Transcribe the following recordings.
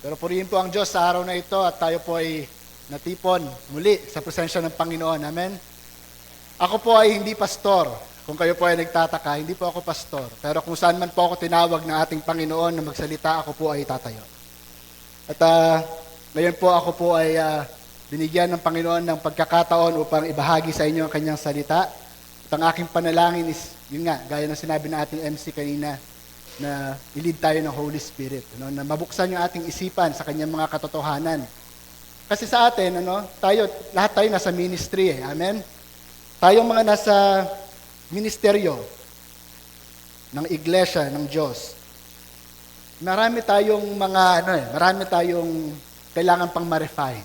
Pero purihin po ang Diyos sa araw na ito at tayo po ay natipon muli sa presensya ng Panginoon. Amen? Ako po ay hindi pastor. Kung kayo po ay nagtataka, hindi po ako pastor. Pero kung saan man po ako tinawag ng ating Panginoon na magsalita, ako po ay tatayo. At ngayon po ako po ay binigyan ng Panginoon ng pagkakataon upang ibahagi sa inyo ang kanyang salita. At ang aking panalangin is, yun nga, gaya ng sinabi ng ating MC kanina, na ilid tayo ng Holy Spirit, na mabuksan yung ating isipan sa kanyang mga katotohanan. Kasi sa atin, lahat tayo nasa ministry, amen? Tayong mga nasa ministeryo ng iglesia ng Diyos. Marami tayong kailangan pang ma-refine.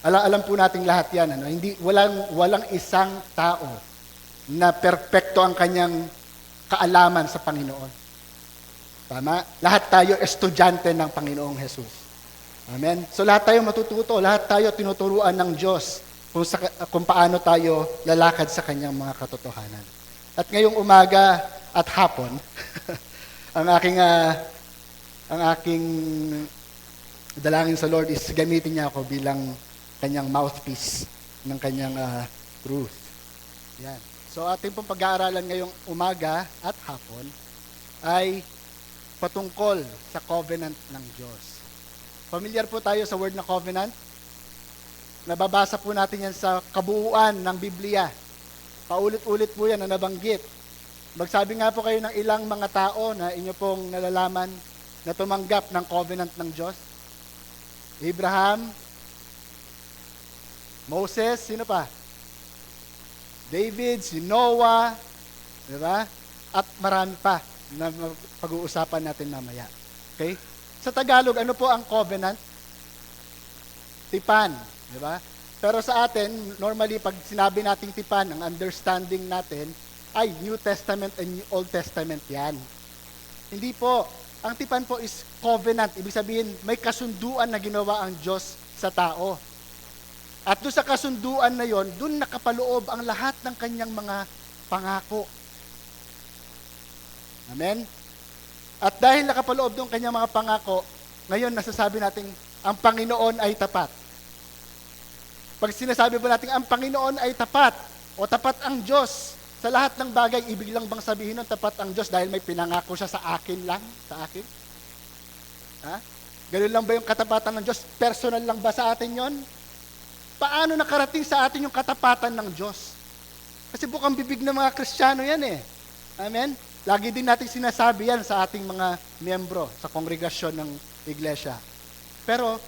Alam po nating lahat yan. Walang isang tao na perpekto ang kanyang kaalaman sa Panginoon. Tama? Lahat tayo estudyante ng Panginoong Jesus. Amen? So lahat tayo matututo, lahat tayo tinuturuan ng Diyos kung paano tayo lalakad sa kanyang mga katotohanan. At ngayong umaga at hapon, ang aking dalangin sa Lord is gamitin niya ako bilang kanyang mouthpiece ng kanyang truth. Yan. So ating pong pag-aaralan ngayong umaga at hapon ay patungkol sa covenant ng Diyos. Familiar po tayo sa word na covenant? Nababasa po natin yan sa kabuuan ng Biblia. Paulit-ulit po yan na nabanggit. Magsabi nga po kayo ng ilang mga tao na inyo pong nalalaman na tumanggap ng covenant ng Diyos. Abraham, Moses, sino pa? David, si Noah, di ba? At marami pa na pag-uusapan natin mamaya. Okay? Sa Tagalog, ano po ang covenant? Tipan, di ba? Pero sa atin, normally pag sinabi nating tipan, ang understanding natin ay New Testament and Old Testament yan. Hindi po. Ang tipan po is covenant. Ibig sabihin, may kasunduan na ginawa ang Diyos sa tao. At doon sa kasunduan na yon, doon nakapaloob ang lahat ng kanyang mga pangako. Amen? At dahil nakapaloob doon kanyang mga pangako, ngayon nasasabi natin, ang Panginoon ay tapat. Pag sinasabi po natin, ang Panginoon ay tapat, o tapat ang Diyos sa lahat ng bagay, ibig lang bang sabihin nun, tapat ang Diyos dahil may pinangako siya sa akin lang? Sa akin? Ha? Ganun lang ba yung katapatan ng Diyos? Personal lang ba sa atin yon? Paano nakarating sa atin yung katapatan ng Diyos? Kasi bukang bibig ng mga Kristiyano yan eh. Amen? Lagi din natin sinasabi yan sa ating mga miyembro sa kongregasyon ng iglesia. Pero,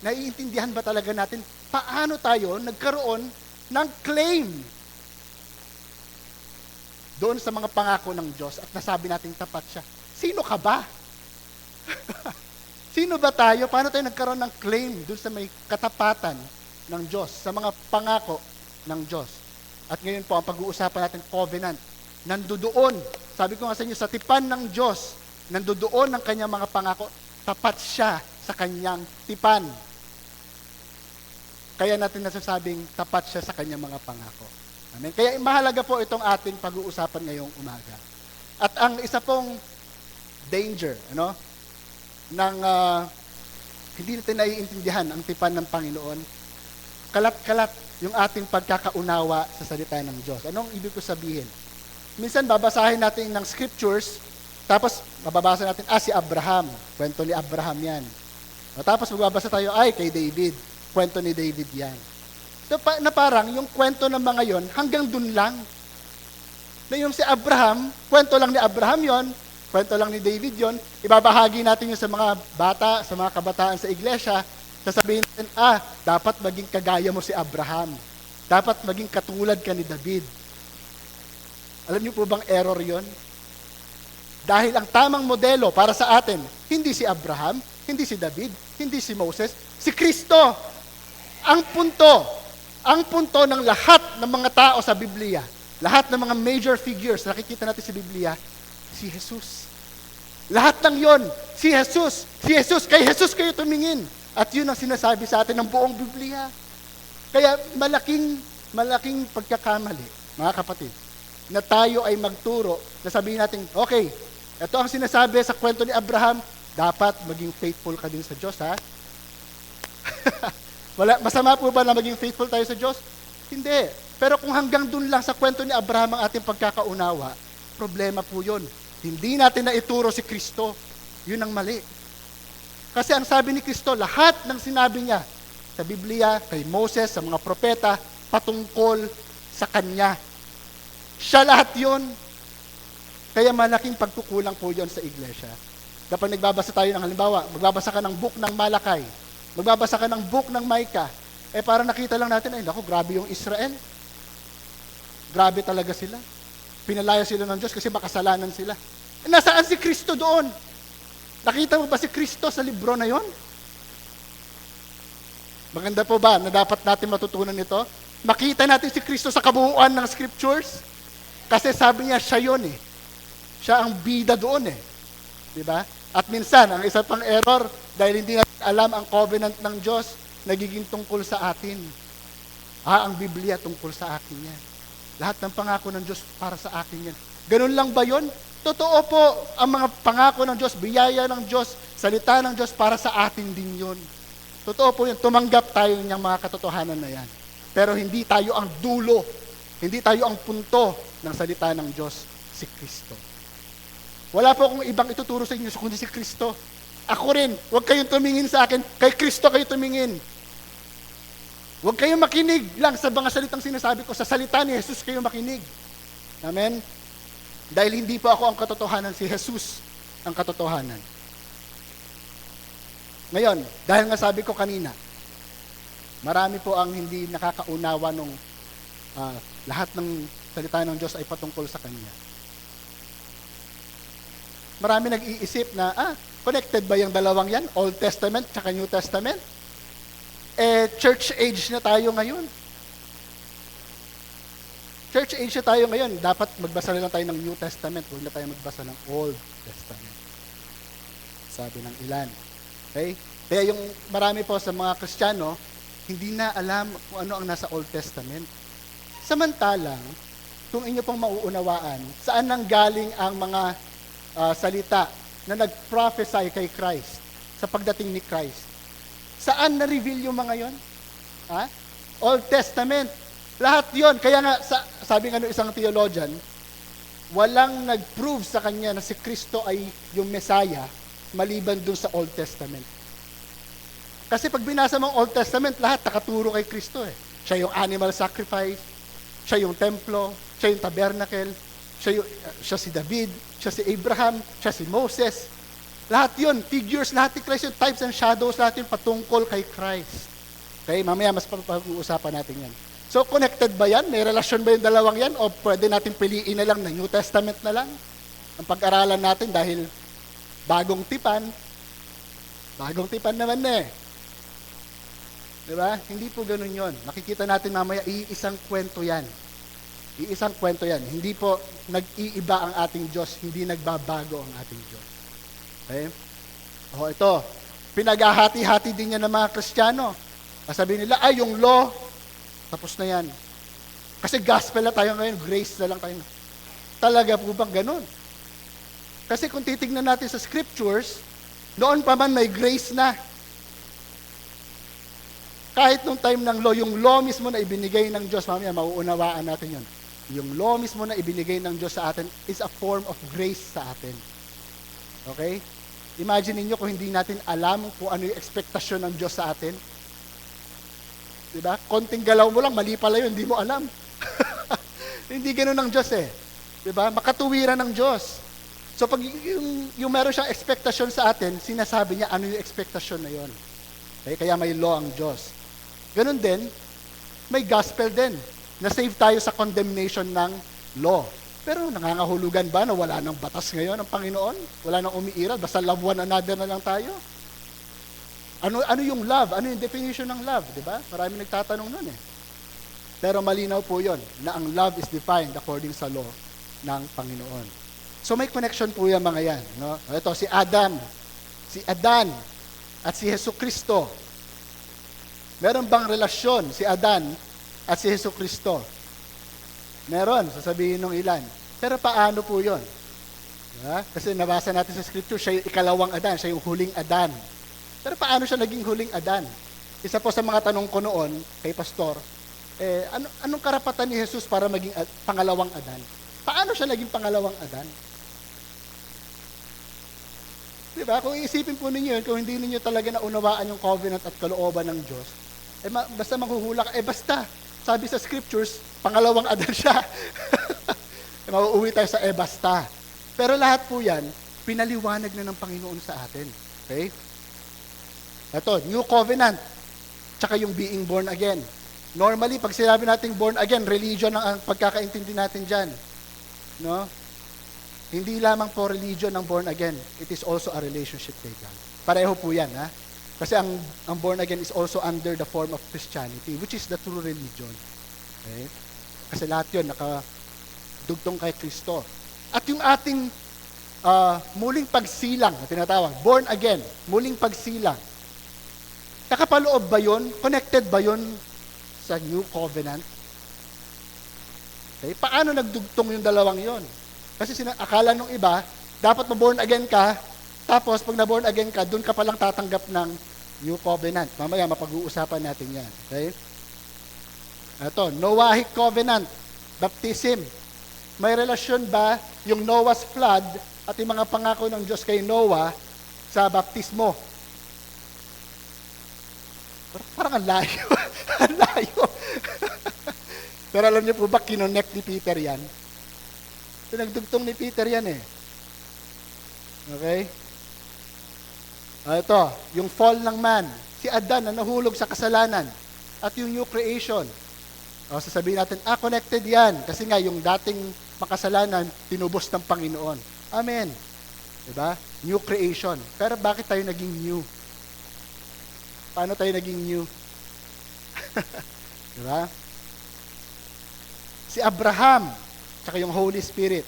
naiintindihan ba talaga natin paano tayo nagkaroon ng claim doon sa mga pangako ng Diyos at nasabi natin tapat siya? Sino ka ba? Sino ba tayo? Paano tayo nagkaroon ng claim doon sa may katapatan ng Diyos, sa mga pangako ng Diyos? At ngayon po, ang pag-uusapan natin, covenant. Nandoon, sabi ko nga sa inyo, sa tipan ng Diyos, nandoon ang kanyang mga pangako, tapat siya sa kanyang tipan. Kaya natin nasasabing tapat siya sa kanyang mga pangako. Amen? Kaya mahalaga po itong ating pag-uusapan ngayong umaga. At ang isa pong danger, hindi natin naiintindihan ang tipan ng Panginoon, kalat-kalat yung ating pagkakaunawa sa salita ng Diyos. Anong ibig ko sabihin? Minsan babasahin natin ng scriptures, tapos mababasa natin, si Abraham, kwento ni Abraham yan. Tapos magbabasa tayo, kay David, kwento ni David yan. So, na parang yung kwento ng mga yon hanggang dun lang. Na yung si Abraham, kwento lang ni Abraham yon, kwento lang ni David yon, ibabahagi natin yun sa mga bata, sa mga kabataan sa iglesia, sasabihin natin, dapat maging kagaya mo si Abraham. Dapat maging katulad ka ni David. Alam niyo po bang error yon? Dahil ang tamang modelo para sa atin, hindi si Abraham, hindi si David, hindi si Moses, si Kristo. Ang punto ng lahat ng mga tao sa Biblia, lahat ng mga major figures na nakikita natin sa Biblia, si Jesus. Lahat ng yon, si Jesus. Si Jesus, kay Jesus kayo tumingin. At yun ang sinasabi sa atin ng buong Biblia. Kaya malaking pagkakamali, mga kapatid, na tayo ay magturo, na sabihin natin, okay, ito ang sinasabi sa kwento ni Abraham, Dapat maging faithful ka din sa Diyos, ha? Masama po ba na maging faithful tayo sa Diyos? Hindi. Pero kung hanggang dun lang sa kwento ni Abraham ang ating pagkakaunawa, problema po yun. Hindi natin na ituro si Kristo. Yun ang mali. Kasi ang sabi ni Kristo, lahat ng sinabi niya sa Biblia, kay Moses, sa mga propeta, patungkol sa Kanya. Siya lahat yun. Kaya malaking pagkukulang po yun sa iglesia. Kapag nagbabasa tayo ng halimbawa, magbabasa ka ng book ng Malakay, magbabasa ka ng book ng Micah, para nakita lang natin, ay naku, grabe yung Israel. Grabe talaga sila. Pinalaya sila ng Diyos kasi makasalanan sila. Nasaan si Kristo doon? Nakita mo ba si Kristo sa libro na yon? Maganda po ba na dapat natin matutunan ito? Makita natin si Kristo sa kabuuan ng scriptures? Kasi sabi niya, siya yun eh. Siya ang bida doon eh. Diba? At minsan, ang isa pang error, dahil hindi natin alam ang covenant ng Diyos, nagiging tungkol sa atin. Ang Biblia tungkol sa akin yan. Lahat ng pangako ng Diyos para sa akin yan. Ganun lang ba yun? Totoo po, ang mga pangako ng Diyos, biyaya ng Diyos, salita ng Diyos para sa atin din yun. Totoo po yun, tumanggap tayo ng mga katotohanan na yan. Pero hindi tayo ang dulo, hindi tayo ang punto ng salita ng Diyos, si Kristo. Wala po akong ibang ituturo sa inyo kundi si Kristo. Ako rin, huwag kayong tumingin sa akin, kay Kristo kayo tumingin. Huwag kayong makinig lang sa mga salitang sinasabi ko, sa salita ni Jesus kayo makinig. Amen? Dahil hindi po ako ang katotohanan, si Jesus ang katotohanan. Ngayon, dahil nga sabi ko kanina, marami po ang hindi nakakaunawa nung lahat ng salita ng Diyos ay patungkol sa Kanya. Marami nag-iisip na, connected ba yung dalawang yan? Old Testament tsaka New Testament? Church age na tayo ngayon. Church age na tayo ngayon. Dapat magbasa na lang tayo ng New Testament. Huwag na tayo magbasa ng Old Testament. Sabi ng ilan. Okay? Kaya yung marami po sa mga Kristiyano, hindi na alam kung ano ang nasa Old Testament. Samantalang, kung inyo pong mauunawaan, saan nang galing ang mga salita na nag-prophesy kay Christ sa pagdating ni Christ. Saan na-reveal yung mga yon? Old Testament. Lahat yon. Kaya nga, sabi nga ng isang theologian, walang nag-prove sa kanya na si Kristo ay yung Messiah maliban dun sa Old Testament. Kasi pag binasa mo ang Old Testament, lahat nakaturo kay Kristo eh. Siya yung animal sacrifice, siya yung templo, siya yung tabernacle, siya si David, siya si Abraham, siya si Moses. Lahat yun, figures, lahat ni Christ, yung types and shadows, lahat yun patungkol kay Christ. Okay, mamaya mas pag-uusapan natin yan. So, connected ba yan? May relasyon ba yung dalawang yan? O pwede natin piliin na lang na New Testament na lang? Ang pag-aralan natin dahil bagong tipan naman na eh. Diba? Hindi po ganun yon. Makikita natin mamaya, iisang kwento yan. Iisang kwento yan. Hindi po nag-iiba ang ating Diyos, hindi nagbabago ang ating Diyos. Okay? Ito, pinag-ahati-hati din yan ng mga Kristiyano. Sabi nila, yung law, tapos na yan. Kasi gospel na tayo ngayon, grace na lang tayo. Talaga po bang ganun? Kasi kung titignan natin sa scriptures, noon pa man may grace na. Kahit nung time ng law, yung law mismo na ibinigay ng Diyos, mamaya mauunawaan natin yun. Yung law mismo na ibinigay ng Diyos sa atin is a form of grace sa atin. Okay? Imagine niyo kung hindi natin alam kung ano yung expectasyon ng Diyos sa atin. Diba? Konting galaw mo lang, mali pala yun, hindi mo alam. Hindi ganun ang Diyos eh. Diba? Makatuwiran ng Diyos. So pag yung meron siyang expectasyon sa atin, sinasabi niya ano yung expectasyon na yun. Okay? Kaya may law ang Diyos. Ganun din, may gospel din. Na-save tayo sa condemnation ng law. Pero nangangahulugan ba na wala nang batas ngayon ang Panginoon? Wala nang umiiral? Basta love one another na lang tayo? Ano yung love? Ano yung definition ng love? Diba? Marami nagtatanong nun eh. Pero malinaw po yon na ang love is defined according sa law ng Panginoon. So may connection po yung mga yan. No? Ito, si Adan, at si Jesucristo. Meron bang relasyon si Adan at si Jesucristo? Meron, sasabihin ng ilan. Pero paano po yon? Diba? Kasi nabasa natin sa scripture, siya yung ikalawang Adan, siya yung huling Adan. Pero paano siya naging huling Adan? Isa po sa mga tanong ko noon kay Pastor, anong karapatan ni Jesus para maging pangalawang Adan? Paano siya naging pangalawang Adan? Diba? Kung iisipin po ninyo yun, kung hindi ninyo talaga naunawaan yung covenant at kalooban ng Diyos, basta manghuhula ka, basta, sabi sa scriptures, pangalawang Adan siya. Mauuwi tayo sa basta. Pero lahat po yan, pinaliwanag na ng Panginoon sa atin. Okay? Ito, new covenant, tsaka yung being born again. Normally, pag sinabi natin born again, religion ang pagkakaintindi natin dyan. No? Hindi lamang po religion ang born again. It is also a relationship kay God. Pareho po yan, ha? Kasi ang born again is also under the form of Christianity, which is the true religion. Okay? Kasi lahat yun, nakadugtong kay Kristo. At yung ating muling pagsilang, na tinatawag, born again, muling pagsilang, nakapaloob ba yun? Connected ba yun sa new covenant? Okay? Paano nagdugtong yung dalawang yon? Kasi akala nung iba, dapat ma-born again ka, tapos pag na-born again ka, doon ka palang tatanggap ng new covenant. Mamaya, mapag-uusapan natin yan. Okay? Ito, Noahic covenant, baptism. May relasyon ba yung Noah's flood at yung mga pangako ng Diyos kay Noah sa baptismo? Parang ang layo. Ang layo. Pero alam niyo po ba, kinonect ni Peter yan? Pinagdugtong ni Peter yan eh. Okay? Ito, yung fall ng man. Si Adan na nahulog sa kasalanan. At yung new creation. Sasabihin natin, connected yan. Kasi nga, yung dating makasalanan, tinubos ng Panginoon. Amen. Diba? New creation. Pero bakit tayo naging new? Paano tayo naging new? Diba? Si Abraham, tsaka yung Holy Spirit.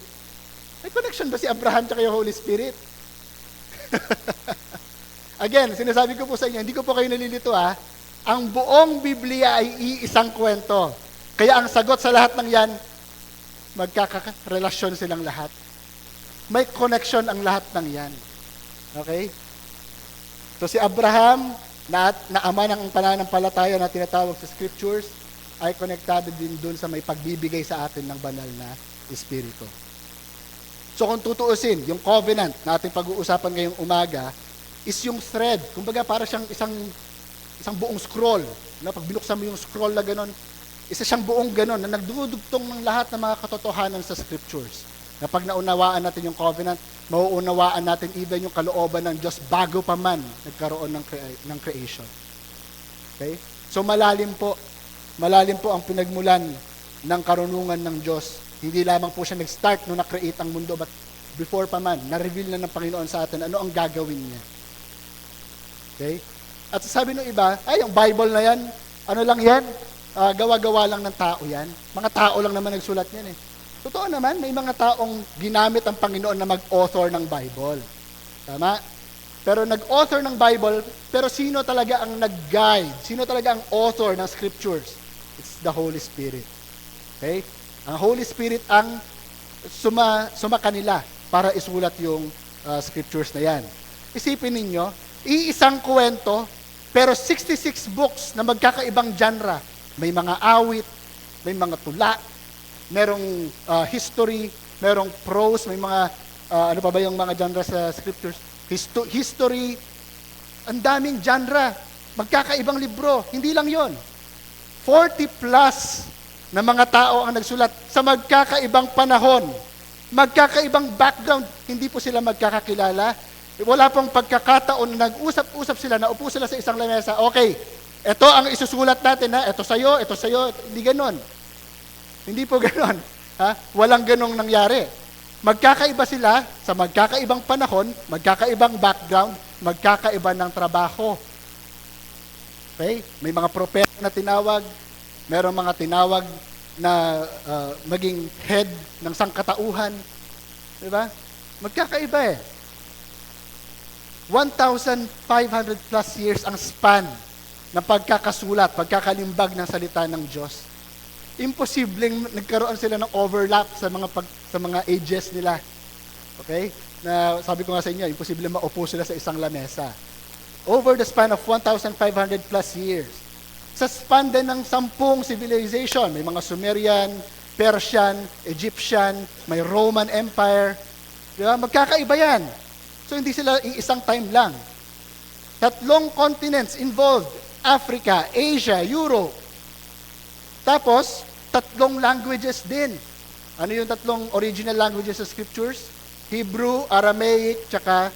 May connection ba si Abraham tsaka yung Holy Spirit? Again, sinasabi ko po sa inyo, hindi ko po kayo nalilito ha. Ang buong Biblia ay iisang kwento. Kaya ang sagot sa lahat ng yan, magkakarelasyon silang lahat. May connection ang lahat ng yan. Okay? So si Abraham, na ama ng pananampalataya na tinatawag sa scriptures, ay konektado din dun sa may pagbibigay sa atin ng banal na Espiritu. So kung tutuusin, yung covenant na ating pag-uusapan ngayong umaga is yung thread. Kumbaga para siyang isang buong scroll. Pag binuksan mo yung scroll na gano'n, isa siyang buong gano'n na nagdudugtong ng lahat ng mga katotohanan sa scriptures. Na pag naunawaan natin yung covenant, mauunawaan natin even yung kalooban ng Diyos bago pa man nagkaroon ng creation. Okay? So malalim po ang pinagmulan ng karunungan ng Diyos. Hindi lamang po siya nag-start nung na-create ang mundo, but before pa man, na-reveal na ng Panginoon sa atin ano ang gagawin niya. Okay? At sabi ng iba, yung Bible na yan, ano lang yan? Gawa-gawa lang ng tao yan. Mga tao lang naman nagsulat yan eh. Totoo naman, may mga taong ginamit ang Panginoon na mag-author ng Bible. Tama? Pero nag-author ng Bible, pero sino talaga ang nag-guide? Sino talaga ang author ng scriptures? It's the Holy Spirit. Okay? Ang Holy Spirit ang sumakanila para isulat yung scriptures na yan. Isipin ninyo, iisang kwento, pero 66 books na magkakaibang genre. May mga awit, may mga tula, merong history, merong prose, may mga, ano pa ba yung mga genre sa scriptures? History, ang daming genre, magkakaibang libro, hindi lang yon. 40 plus na mga tao ang nagsulat sa magkakaibang panahon, magkakaibang background, hindi po sila magkakakilala. Wala pong pagkakataon na nag-usap-usap sila, naupo sila sa isang lamesa, okay, ito ang isusulat natin, ha? Ito sa'yo, hindi ganon. Hindi po ganon. Ha? Walang ganong nangyari. Magkakaiba sila sa magkakaibang panahon, magkakaibang background, magkakaiba ng trabaho. Okay? May mga propeta na tinawag, merong mga tinawag na maging head ng sangkatauhan. Diba? Magkakaiba eh. 1,500 plus years ang span ng pagkakasulat, pagkakalimbag ng salita ng Diyos. Imposibleng nagkaroon sila ng overlap sa mga ages nila. Okay? Na sabi ko nga sa inyo, imposible maupo sila sa isang lamesa. Over the span of 1,500 plus years. Sa span din ng 10 civilization, may mga Sumerian, Persian, Egyptian, may Roman Empire. Di ba? Magkakaiba yan. So hindi sila isang time lang. 3 continents involved. Africa, Asia, Europe. Tapos, 3 languages din. Ano yung 3 original languages sa scriptures? Hebrew, Aramaic, tsaka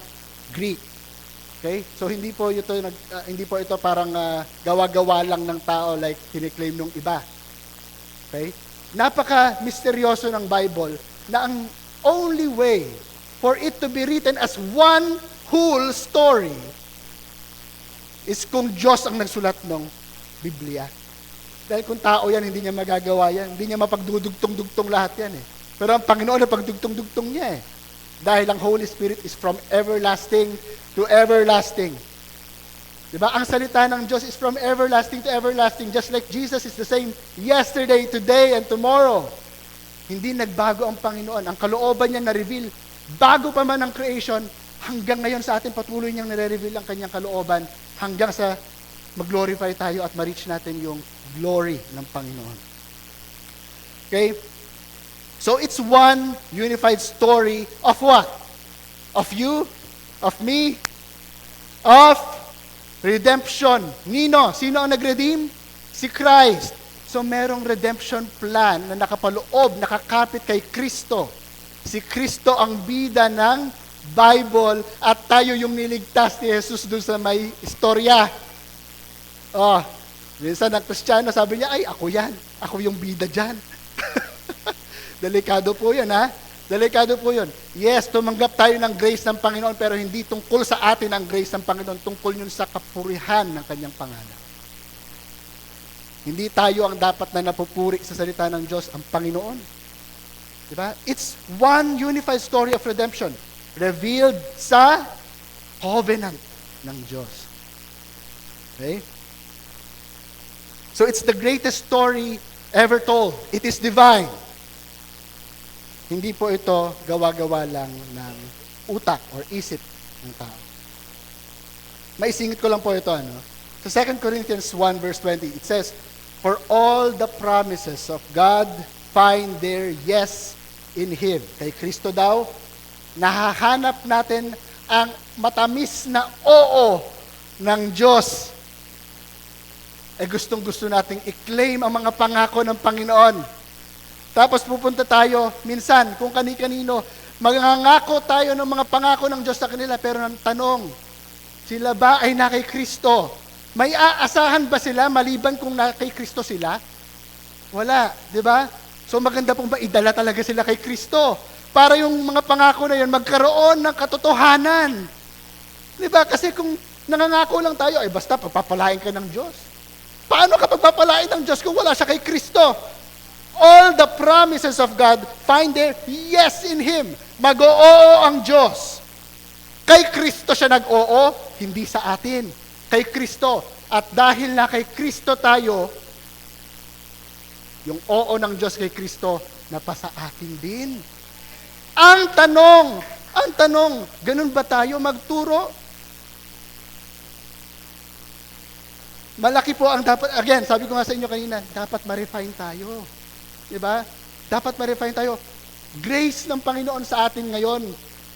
Greek. Okay? So hindi po ito parang gawa-gawa lang ng tao like kiniklaim nung iba. Okay? Napaka-misteryoso ng Bible na ang only way for it to be written as one whole story is kung Diyos ang nagsulat ng Biblia. Dahil kung tao yan, hindi niya magagawa yan. Hindi niya mapagdudugtong-dugtong lahat yan eh. Pero ang Panginoon na pagdugtong-dugtong niya eh. Dahil ang Holy Spirit is from everlasting to everlasting. Diba? Ang salita ng Diyos is from everlasting to everlasting. Just like Jesus is the same yesterday, today, and tomorrow. Hindi nagbago ang Panginoon. Ang kalooban niya na-reveal. Bago pa man ang creation, hanggang ngayon sa atin patuloy niyang nare-reveal ang kanyang kalooban hanggang sa mag-glorify tayo at ma-reach natin yung glory ng Panginoon. Okay? So it's one unified story of what? Of you, of me, of redemption. Nino, sino ang nag-redeem? Si Christ. So merong redemption plan na nakapaloob, nakakapit kay Kristo. Si Kristo ang bida ng Bible at tayo yung niligtas ni Jesus doon sa may istorya. Oh, minsan ang Kristiyano sabi niya, ay ako yan. Ako yung bida dyan. Delikado po yun, ha? Delikado po yun. Yes, tumanggap tayo ng grace ng Panginoon, pero hindi tungkol sa atin ang grace ng Panginoon, tungkol yun sa kapurihan ng kanyang pangalan. Hindi tayo ang dapat na napupuri sa salita ng Diyos, ang Panginoon. Diba? It's one unified story of redemption, revealed sa covenant ng Diyos. Okay? So it's the greatest story ever told. It is divine. Hindi po ito gawa-gawa lang ng utak or isip ng tao. Maisingit ko lang po ito. Sa 2 Corinthians 1 verse 20, it says, "For all the promises of God find their yes in Him." Kay Kristo daw, nahahanap natin ang matamis na oo ng Diyos. Gustong-gusto nating i-claim ang mga pangako ng Panginoon. Tapos pupunta tayo, minsan, kung kani-kanino, magangako tayo ng mga pangako ng Diyos sa kanila, pero ang tanong, sila ba ay na kay Kristo? May aasahan ba sila maliban kung na kay Kristo sila? Wala, di ba? So maganda pong ba idala talaga sila kay Kristo para yung mga pangako na yun magkaroon ng katotohanan. Di ba? Kasi kung nangangako lang tayo, ay basta pagpapalain ka ng Diyos. Paano ka pagpapalain ng Diyos kung wala siya kay Kristo? All the promises of God find their yes in Him. Mag-oo ang Diyos. Kay Kristo siya nag-oo, hindi sa atin. Kay Kristo. At dahil na kay Kristo tayo, yung oo ng Diyos kay Kristo, napasa atin din. Ang tanong, ganun ba tayo magturo? Malaki po ang dapat, again, sabi ko nga sa inyo kanina, dapat ma-refine tayo. Diba? Dapat ma-refine tayo. Grace ng Panginoon sa atin ngayon,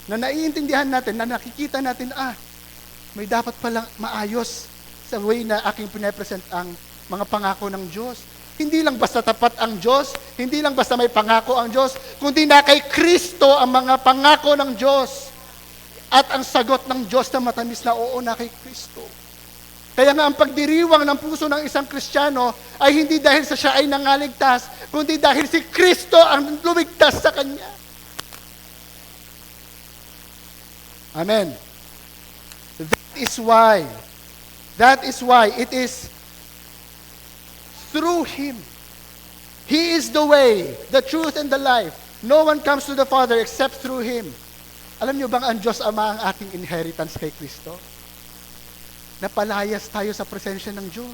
na naiintindihan natin, na nakikita natin, may dapat palang maayos sa way na aking pinapresent ang mga pangako ng Diyos. Hindi lang basta tapat ang Diyos, hindi lang basta may pangako ang Diyos, kundi na kay Kristo ang mga pangako ng Diyos. At ang sagot ng Diyos na matamis na oo na kay Kristo. Kaya nga ang pagdiriwang ng puso ng isang Kristiyano ay hindi dahil sa siya ay nangaligtas, kundi dahil si Kristo ang lumigtas sa kanya. Amen. That is why it is through Him. He is the way, the truth, and the life. No one comes to the Father except through Him. Alam niyo bang ang Diyos Ama ang ating inheritance kay Kristo? Napalayas tayo sa presensya ng Diyos.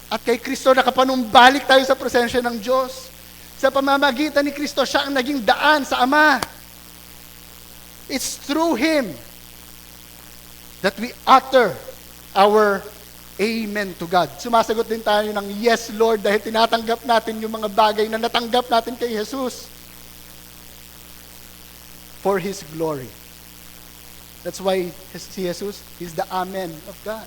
At kay Kristo nakapanumbalik tayo sa presensya ng Diyos. Sa pamamagitan ni Kristo, siya ang naging daan sa Ama. It's through Him that we utter our amen to God. Sumasagot din tayo ng yes, Lord, dahil tinatanggap natin yung mga bagay na natanggap natin kay Jesus for His glory. That's why si Jesus is the Amen of God.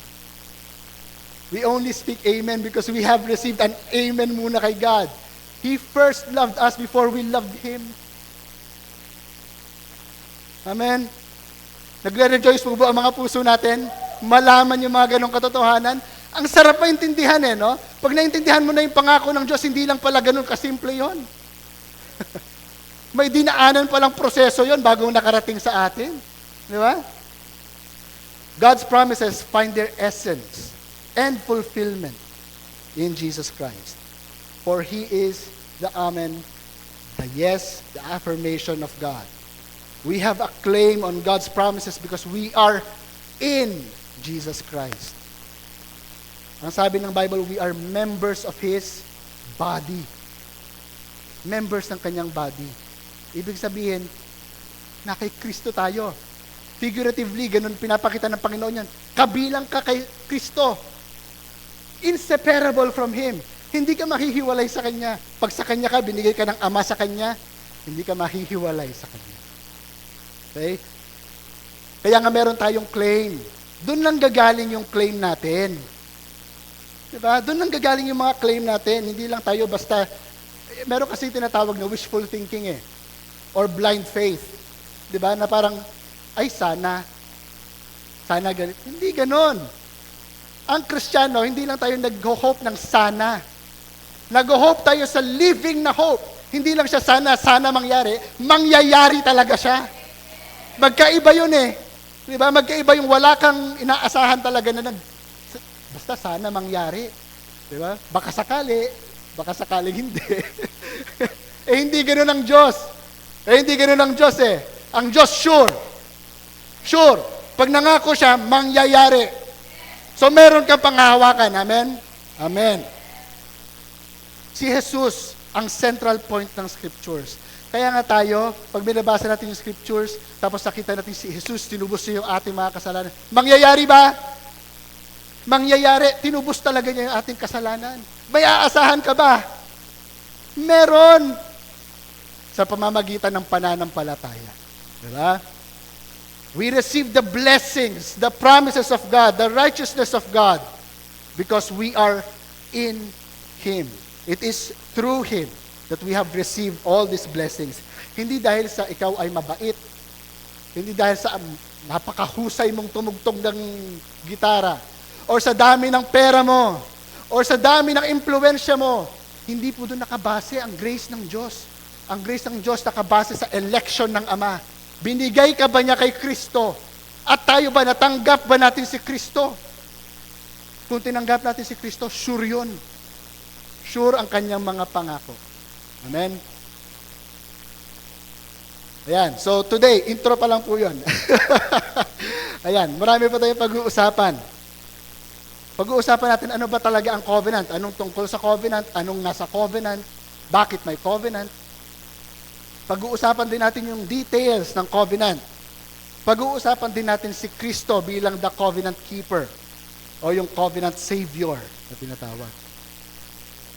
We only speak amen because we have received an amen muna kay God. He first loved us before we loved Him. Amen? Nagre-rejoice po ba ang mga puso natin? Malaman yung mga ganong katotohanan? Ang sarap maintindihan no? Pag naintindihan mo na yung pangako ng Diyos, hindi lang pala ganun kasimple yon. May dinaanan palang proseso yon bago nakarating sa atin. Di ba? God's promises find their essence and fulfillment in Jesus Christ. For He is the Amen, the yes, the affirmation of God. We have a claim on God's promises because we are in Jesus Christ. Ang sabi ng Bible, we are members of His body. Members ng Kanyang body. Ibig sabihin, na kay Kristo tayo. Figuratively, ganun pinapakita ng Panginoon yan. Kabilang ka kay Kristo. Inseparable from Him. Hindi ka mahihiwalay sa Kanya. Pag sa Kanya ka, binigay ka ng Ama sa Kanya, hindi ka mahihiwalay sa Kanya. Okay? Kaya nga meron tayong claim. Doon lang gagaling yung claim natin. Diba? Doon lang gagaling yung mga claim natin. Hindi lang tayo basta, meron kasi tinatawag na wishful thinking or blind faith. Diba? Na parang, ay sana ganito. Hindi ganon. Ang Kristiyano, hindi lang tayo nag-hope ng sana. Nag-hope tayo sa living na hope. Hindi lang siya sana mangyari. Mangyayari talaga siya. Magkaiba yun Diba? Magkaiba yung wala kang inaasahan talaga na basta sana mangyari. Diba? Baka sakaling hindi. Hindi ganoon ang Diyos. Hindi ganoon ang Diyos Ang Diyos sure. Sure. Pag nangako siya, mangyayari. So meron kang panghahawakan. Amen? Amen. Si Jesus ang central point ng Scriptures. Kaya nga tayo, pag binabasa natin yung Scriptures, tapos nakita natin si Jesus, tinubos niya yung ating mga kasalanan. Mangyayari ba? Mangyayari. Tinubos talaga niya yung ating kasalanan. May aasahan ka ba? Meron. Sa pamamagitan ng pananampalataya. Diba? We receive the blessings, the promises of God, the righteousness of God, because we are in Him. It is through Him that we have received all these blessings. Hindi dahil sa ikaw ay mabait, hindi dahil sa napakahusay mong tumugtog ng gitara, or sa dami ng pera mo, or sa dami ng impluensya mo. Hindi po doon nakabase ang grace ng Diyos. Ang grace ng Diyos nakabase sa election ng Ama. Binigay ka ba niya kay Kristo? At tayo ba, natanggap ba natin si Kristo? Kung tinanggap natin si Kristo, sure yun. Sure ang kanyang mga pangako. Amen? Ayan, so today, intro pa lang po yun. Ayan, marami pa tayong pag-uusapan. Pag-uusapan natin ano ba talaga ang covenant, anong tungkol sa covenant, anong nasa covenant, bakit may covenant. Pag-uusapan din natin yung details ng covenant. Pag-uusapan din natin si Kristo bilang the covenant keeper o yung covenant savior na tinatawag.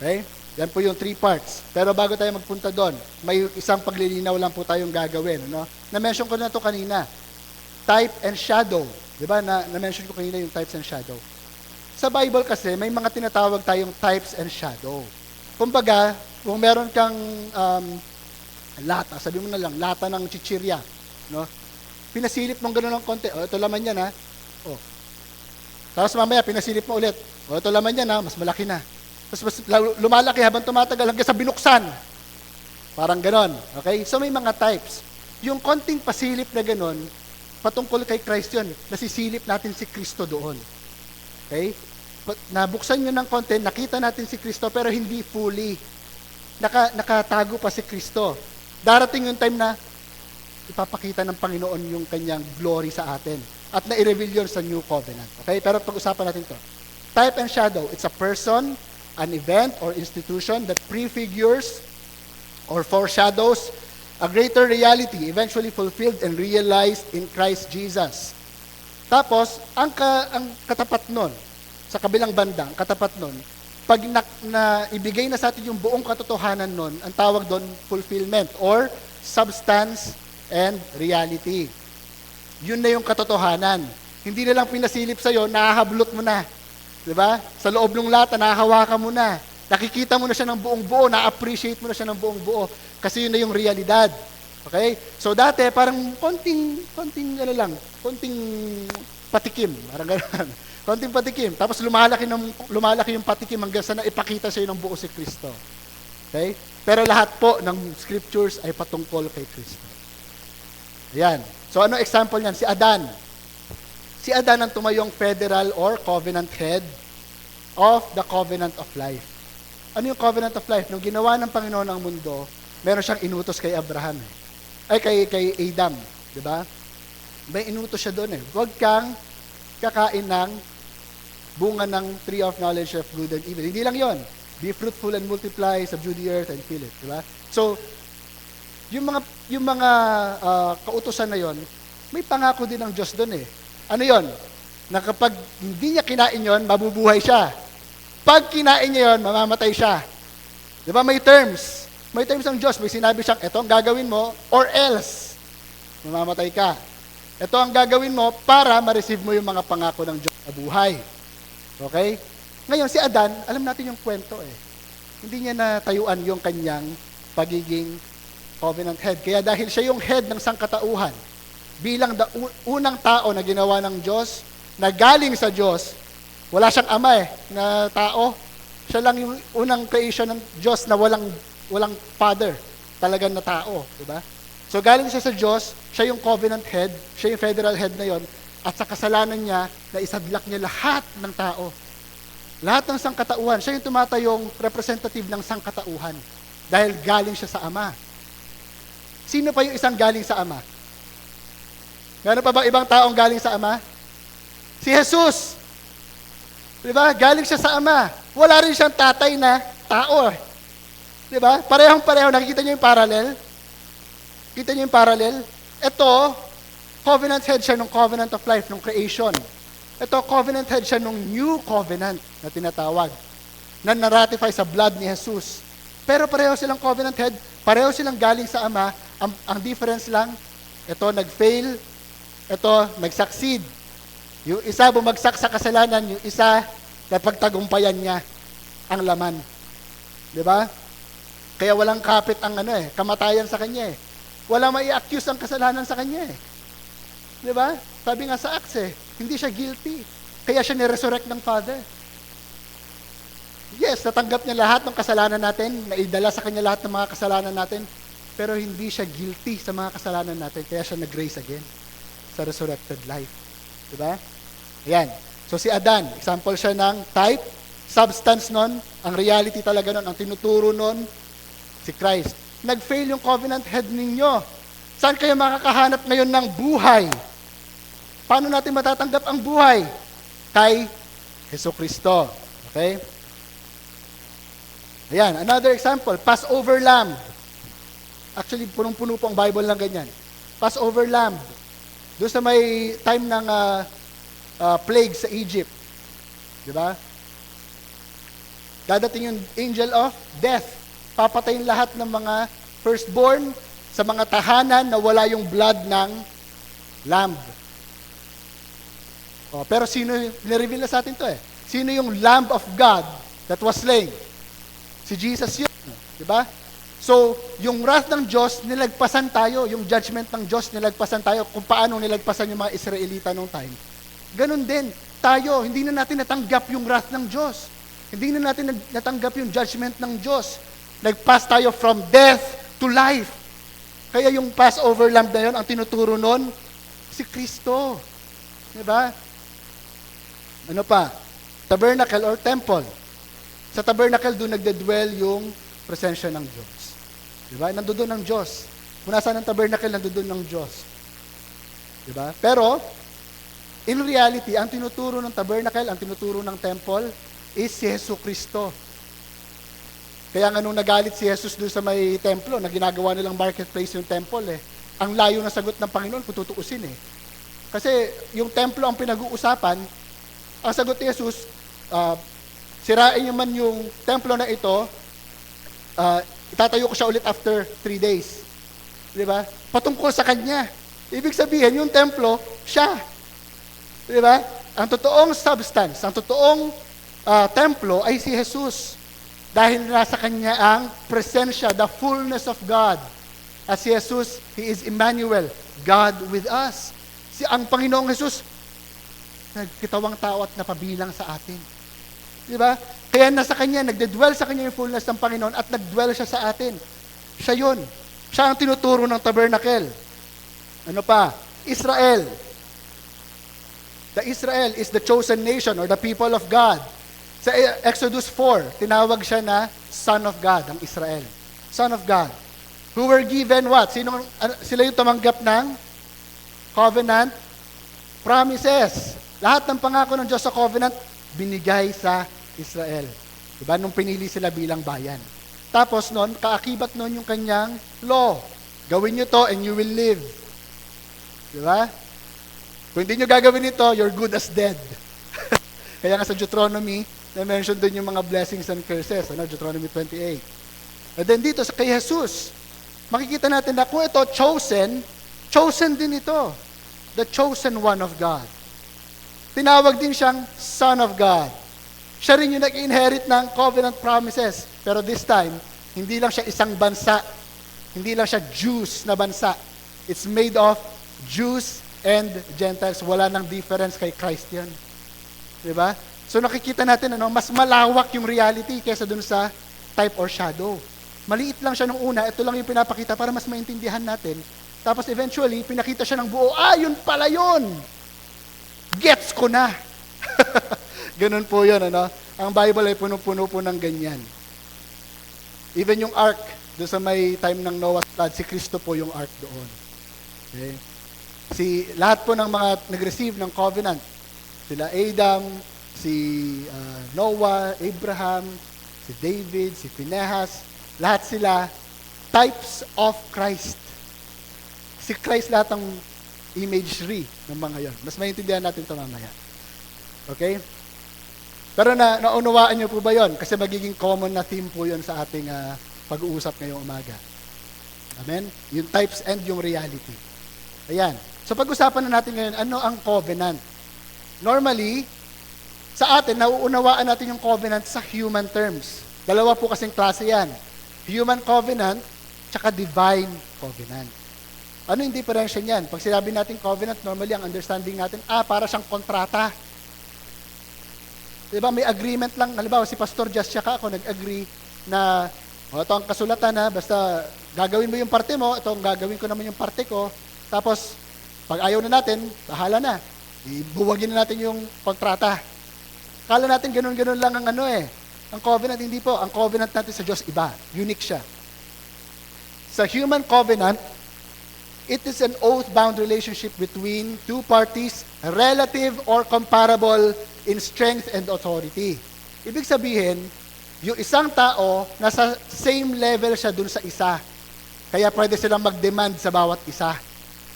Okay? Yan po yung 3 parts. Pero bago tayo magpunta doon, may isang paglilinaw lang po tayong gagawin. No? Na-mention ko na ito kanina. Type and shadow. Diba? Na-mention ko kanina yung types and shadow. Sa Bible kasi, may mga tinatawag tayong types and shadow. Kumbaga, kung meron kang lata, sabi mo na lang, lata ng chichirya, no? Pinasilip mong gano'n ng konti, ito laman yan, Tapos mamaya, pinasilip mo ulit, ito laman yan, mas malaki na. Tapos mas lumalaki habang tumatagal hanggang sa binuksan. Parang gano'n, okay? So may mga types. Yung konting pasilip na gano'n, patungkol kay Christ yun, nasisilip natin si Kristo doon. Okay? Nabuksan nyo ng konti, nakita natin si Kristo, pero hindi fully. Nakatago pa si Kristo. Darating yung time na ipapakita ng Panginoon yung kanyang glory sa atin. At na-i-reveal yun sa New Covenant. Okay? Pero pag-usapan natin to. Type and shadow, it's a person, an event, or institution that prefigures or foreshadows A greater reality eventually fulfilled and realized in Christ Jesus. Tapos, ang katapat nun, sa kabilang banda, ang katapat nun, pag ibigay na sa atin yung buong katotohanan nun, ang tawag doon, fulfillment or substance and reality. Yun na yung katotohanan. Hindi na lang pinasilip sa'yo, nahahablot mo na. Diba? Sa loob ng lata, nahahawakan mo na. Nakikita mo na siya ng buong buo, na-appreciate mo na siya ng buong buo. Kasi yun na yung realidad. Okay? So dati, parang konting patikim. Parang gano'n. Konting patikim. Tapos lumalaki yung patikim hanggang sa naipakita sa'yo ng buo si Kristo. Okay? Pero lahat po ng scriptures ay patungkol kay Kristo. Ayan. So ano example niyan? Si Adan. Si Adan ang tumayong federal or covenant head of the covenant of life. Ano yung covenant of life? Nung ginawa ng Panginoon ang mundo, meron siyang inutos kay Abraham. Kay Adam. Diba? May inutos siya doon eh. Huwag kang kakain ng bunga ng tree of knowledge of good and evil. Hindi lang yon. Be fruitful and multiply, subdue the earth and fill it. Diba? So, yung mga kautusan na yon, may pangako din ng Diyos doon eh. Ano yon? Na kapag hindi niya kinain yon, mabubuhay siya. Pag kinain niya yon, mamamatay siya. Di ba? May terms. May terms ng Diyos. May sinabi siyang, ito ang gagawin mo or else. Mamamatay ka. Ito ang gagawin mo para ma-receive mo yung mga pangako ng Diyos na buhay. Okay? Ngayon, si Adan, alam natin yung kwento eh. Hindi niya natayuan yung kanyang pagiging covenant head. Kaya dahil siya yung head ng sangkatauhan, bilang unang tao na ginawa ng Diyos, na galing sa Diyos, wala siyang ama na tao. Siya lang yung unang creation ng Diyos na walang father, talagang na tao. Diba? So galing siya sa Diyos, siya yung covenant head, siya yung federal head na yon, at sa kasalanan niya, naisadlak niya lahat ng tao. Lahat ng sangkatauhan, siya yung tumatayong representative ng sangkatauhan dahil galing siya sa Ama. Sino pa yung isang galing sa Ama? Meron pa ba ibang taong galing sa Ama? Si Jesus. Diba? Galing siya sa Ama. Wala rin siyang tatay na tao. Diba? Parehong-pareho. Nakikita niyo yung parallel? Kita niyo yung parallel? Ito, covenant head siya ng covenant of life, ng creation. Ito, covenant head siya ng new covenant na tinatawag, na naratify sa blood ni Jesus. Pero pareho silang covenant head, pareho silang galing sa Ama. Ang difference lang, ito nag-fail, ito nag-succeed. Yung isa bumagsak sa kasalanan, yung isa napagtagumpayan niya ang laman. 'Di ba? Kaya walang kapit ang kamatayan sa kanya eh. Wala mai-accuse ang kasalanan sa kanya eh. 'Di ba? Sabi nga sa Acts hindi siya guilty. Kaya siya ni-resurrect ng Father. Yes, natanggap niya lahat ng kasalanan natin, naidala sa kanya lahat ng mga kasalanan natin, pero hindi siya guilty sa mga kasalanan natin, kaya siya nag-raise again sa resurrected life. Diba? Ayan. So si Adan, example siya ng type, substance nun, ang reality talaga nun, ang tinuturo nun, si Christ. Nag-fail yung covenant head ninyo. Saan kayo makakahanap ngayon ng buhay? Paano natin matatanggap ang buhay? Kay Jesucristo. Okay? Ayan, another example, Passover lamb. Actually, punong-puno po ang Bible lang ganyan. Passover lamb. Doon sa may time ng plague sa Egypt. Diba? Dadating yung angel of death. Papatayin lahat ng mga firstborn sa mga tahanan na wala yung blood ng lamb. Pero sino, nireveal na sa atin to Sino yung Lamb of God that was slain? Si Jesus yun. Diba? So, yung wrath ng Diyos, nilagpasan tayo. Yung judgment ng Diyos, nilagpasan tayo. Kung paano nilagpasan yung mga Israelita noong time. Ganon din. Tayo, hindi na natin natanggap yung wrath ng Diyos. Hindi na natin natanggap yung judgment ng Diyos. Nag-pass tayo from death to life. Kaya yung Passover lamb na yun, ang tinuturo nun, si Kristo. Diba? Ano pa? Tabernacle or temple. Sa tabernacle, doon nagdedwell yung presensya ng Diyos. Diba? Nandoon ang Diyos. Kung nasaan ang tabernacle, nandoon ang Diyos. Diba? Pero, in reality, ang tinuturo ng tabernacle, ang tinuturo ng temple, is si Jesucristo. Kaya nga nung nagalit si Jesus doon sa may templo, na ginagawa nilang marketplace yung temple ang layo na sagot ng Panginoon kung tutuusin Kasi yung templo ang pinag-uusapan, ang sagot ni Jesus, sirain nyo man yung templo na ito, itatayo ko siya ulit after 3 days. Di ba? Patungkol sa kanya. Ibig sabihin, yung templo, siya. Di ba? Ang totoong substance, ang totoong templo ay si Jesus. Dahil nasa kanya ang presensya, the fullness of God. As si Jesus, He is Emmanuel, God with us. Ang Panginoong Jesus, nagkitawang tao at napabilang sa atin. Di ba? Kaya nasa kanya, nagdedwell sa kanya yung fullness ng Panginoon at nagdwell siya sa atin. Siya yun. Siya ang tinuturo ng tabernacle. Ano pa? Israel. The Israel is the chosen nation or the people of God. Sa Exodus 4, tinawag siya na Son of God, ang Israel. Son of God. Who were given what? Sila yung tumanggap ng covenant promises. Lahat ng pangako ng Diyos sa covenant, binigay sa Israel. Diba? Nung pinili sila bilang bayan. Tapos noon, kaakibat noon yung kanyang law. Gawin nyo to and you will live. Diba? Kung hindi nyo gagawin ito, you're good as dead. Kaya nga sa Deuteronomy, na-mention doon yung mga blessings and curses. Deuteronomy 28. And then dito, kay Jesus, makikita natin na kung ito chosen din ito. The chosen one of God. Tinawag din siyang Son of God. Siya rin yung nag-inherit ng covenant promises. Pero this time, hindi lang siya isang bansa. Hindi lang siya Jews na bansa. It's made of Jews and Gentiles. Wala nang difference kay Christ yan. Diba? So nakikita natin, mas malawak yung reality kaysa dun sa type or shadow. Maliit lang siya nung una, ito lang yung pinapakita para mas maintindihan natin. Tapos eventually, pinakita siya ng buo, yun pala yun! Gets ko na! Ganun po yun, Ang Bible ay puno-puno po ng ganyan. Even yung ark, doon sa may time ng Noah's flood, si Kristo po yung ark doon. Okay? Lahat po ng mga nag-receive ng covenant, sila Adam, si Noah, Abraham, si David, si Phinehas, lahat sila types of Christ. Si Christ lahat ang imagery ng mga yon. Mas maintindihan natin ito mamaya. Okay? Pero naunawaan niyo po ba yon? Kasi magiging common na theme po yon sa ating pag-uusap ngayong umaga. Amen? Yung types and yung reality. Ayan. So pag-usapan na natin ngayon, ano ang covenant? Normally, sa atin, nauunawaan natin yung covenant sa human terms. Dalawa po kasing klase yan. Human covenant, tsaka divine covenant. Ano yung difference niyan? Pag sinabi natin covenant, normally ang understanding natin, para siyang kontrata. Diba, may agreement lang. Halimbawa, si Pastor Just tsaka ako nag-agree na, ito ang kasulatan basta gagawin mo yung parte mo, ito ang gagawin ko naman yung parte ko, tapos, pag ayaw na natin, bahala na. Ibuwagin na natin yung kontrata. Kala natin ganun-ganun lang ang Ang covenant, hindi po. Ang covenant natin sa Diyos, iba. Unique siya. Sa human covenant, it is an oath-bound relationship between two parties, relative or comparable in strength and authority. Ibig sabihin, yung isang tao, nasa same level siya dun sa isa. Kaya pwede silang mag-demand sa bawat isa.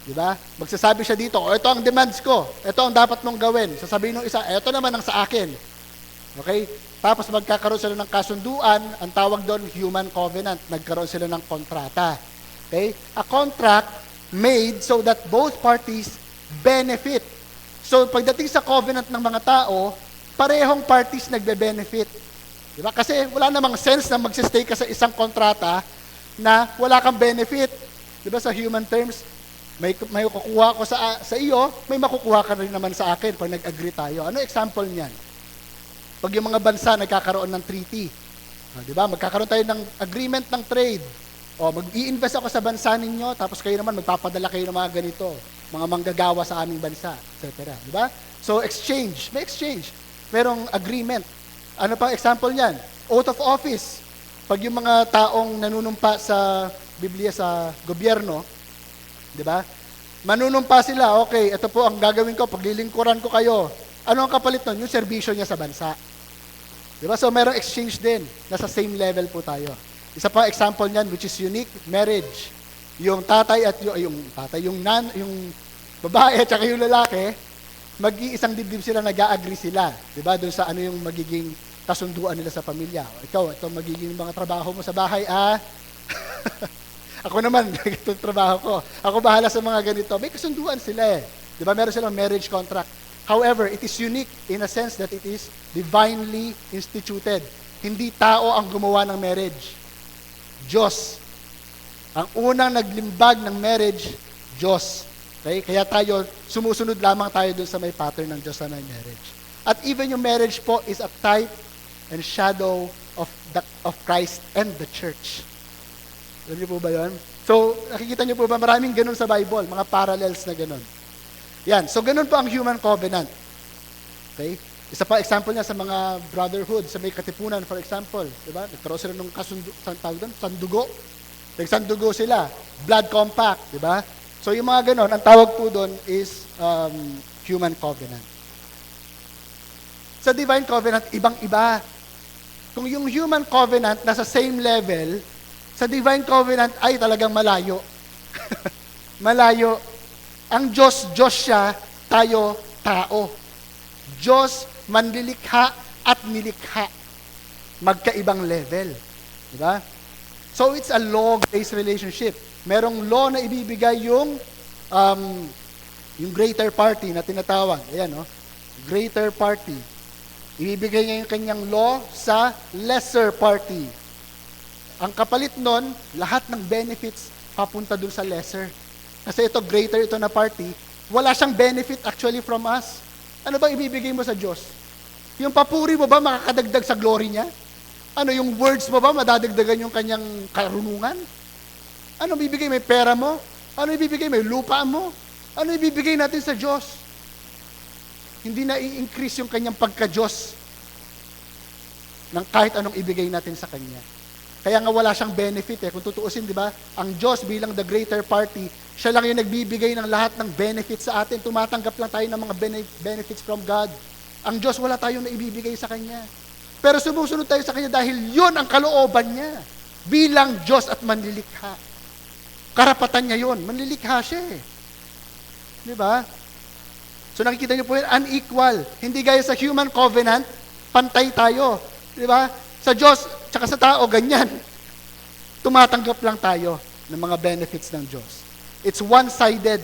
Diba? Magsasabi siya dito, ito ang demands ko, ito ang dapat mong gawin. Sasabihin ng isa, ito naman ang sa akin. Okay? Tapos magkakaroon sila ng kasunduan, ang tawag doon, human covenant. Nagkaroon sila ng kontrata. Okay? A contract made so that both parties benefit. So, pagdating sa covenant ng mga tao, parehong parties nagbe-benefit. Diba? Kasi wala namang sense na magsistay ka sa isang kontrata na wala kang benefit. Diba? Sa human terms, may kukuha ko sa iyo, may makukuha ka rin naman sa akin pag nag-agree tayo. Ano example niyan? Pag yung mga bansa nagkakaroon ng treaty, di ba? Magkakaroon tayo ng agreement ng trade. Mag-i-invest ako sa bansa ninyo, tapos kayo naman magpapadala kayo ng mga ganito, mga manggagawa sa aming bansa, etc. Di ba? So exchange, may exchange. Merong agreement. Ano pang example niyan? Oath of office. Pag yung mga taong nanunumpa sa Biblia sa gobyerno, di ba? Manunumpa sila, okay, ito po ang gagawin ko, paglilingkuran ko kayo. Ano ang kapalit nun? Yung serbisyo niya sa bansa. Di ba? So, merong exchange din. Nasa same level po tayo. Isa pa example niyan, which is unique, marriage. Yung tatay at yung babae at saka yung lalaki, mag-iisang dibdib sila, nag-a-agree sila. Di ba? Doon sa ano yung magiging kasunduan nila sa pamilya. Ikaw, ito magiging mga trabaho mo sa bahay, Ako naman, itong trabaho ko. Ako bahala sa mga ganito. May kasunduan sila eh. Di ba? Meron silang marriage contract. However, it is unique in a sense that it is divinely instituted. Hindi tao ang gumawa ng marriage. Diyos. Ang unang naglimbag ng marriage, Diyos. Okay? Kaya tayo, sumusunod lamang tayo dun sa may pattern ng Diyos na may marriage. At even yung marriage po is a type and shadow of Christ and the church. Alam niyo po ba yun? So, nakikita niyo po ba maraming ganun sa Bible, mga parallels na ganun. Yan, so ganun po ang human covenant. Okay? Isa pa example niya sa mga brotherhood, sa may katipunan, for example. Diba? Nagkaroon sila ng sandugo. Nagsandugo sila. Blood compact. Diba? So yung mga ganon, ang tawag po doon is human covenant. Sa divine covenant, ibang-iba. Kung yung human covenant nasa same level, sa divine covenant ay talagang malayo. Malayo. Ang Diyos, Diyos siya, tayo, tao. Diyos, manlilikha at nilikha. Magkaibang level. Diba? So it's a law-based relationship. Merong law na ibibigay yung greater party na tinatawag. Ayan, no? Greater party. Ibibigay niya yung kanyang law sa lesser party. Ang kapalit nun, lahat ng benefits papunta dun sa lesser. Kasi ito, greater ito na party, wala siyang benefit actually from us. Ano ba ibibigay mo sa Diyos? Yung papuri mo ba makakadagdag sa glory niya? Ano, yung words mo ba madadagdagan yung kanyang karunungan? Ano ibibigay? May pera mo? Ano ibibigay? May lupa mo? Ano ibibigay natin sa Diyos? Hindi na i-increase yung kanyang pagka-Diyos ng kahit anong ibigay natin sa Kanya. Kaya nga wala siyang benefit eh. Kung tutuusin, di ba? Ang Diyos bilang the greater party, siya lang yung nagbibigay ng lahat ng benefits sa atin. Tumatanggap lang tayo ng mga benefits from God. Ang Diyos, wala tayong naibibigay sa Kanya. Pero sumusunod tayo sa Kanya dahil yun ang kalooban niya. Bilang Diyos at manlilikha. Karapatan niya yun. Manlilikha siya eh. Di ba? So nakikita niyo po yun, unequal. Hindi gaya sa human covenant, pantay tayo. Di ba? Sa Diyos, tsaka sa tao, ganyan. Tumatanggap lang tayo ng mga benefits ng Diyos. It's one-sided.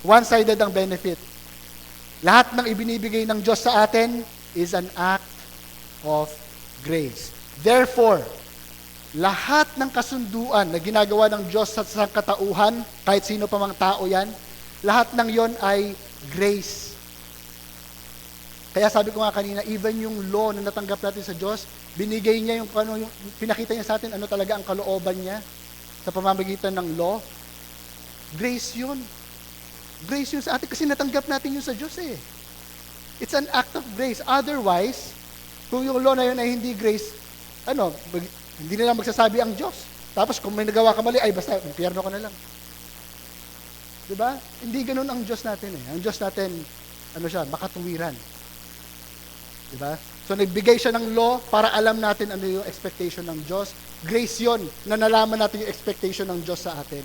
One-sided ang benefit. Lahat ng ibinibigay ng Diyos sa atin is an act of grace. Therefore, lahat ng kasunduan na ginagawa ng Diyos sa sangkatauhan, kahit sino pa mang tao yan, lahat ng yon ay grace. Kaya sabi ko nga kanina, even yung law na natanggap natin sa Diyos, binigay niya yung pinakita niya sa atin ano talaga ang kalooban niya sa pamamagitan ng law. Grace yun. Grace yun sa atin kasi natanggap natin yun sa Diyos eh. It's an act of grace. Otherwise, kung yung law na yun ay hindi grace, hindi na lang magsasabi ang Diyos. Tapos kung may nagawa ka mali, ay basta, impyerno ka na lang. Diba? Hindi ganun ang Diyos natin eh. Ang Diyos natin, makatuwiran. Diba? So nagbigay siya ng law para alam natin ano yung expectation ng Diyos. Grace yun, na nalaman natin yung expectation ng Diyos sa atin.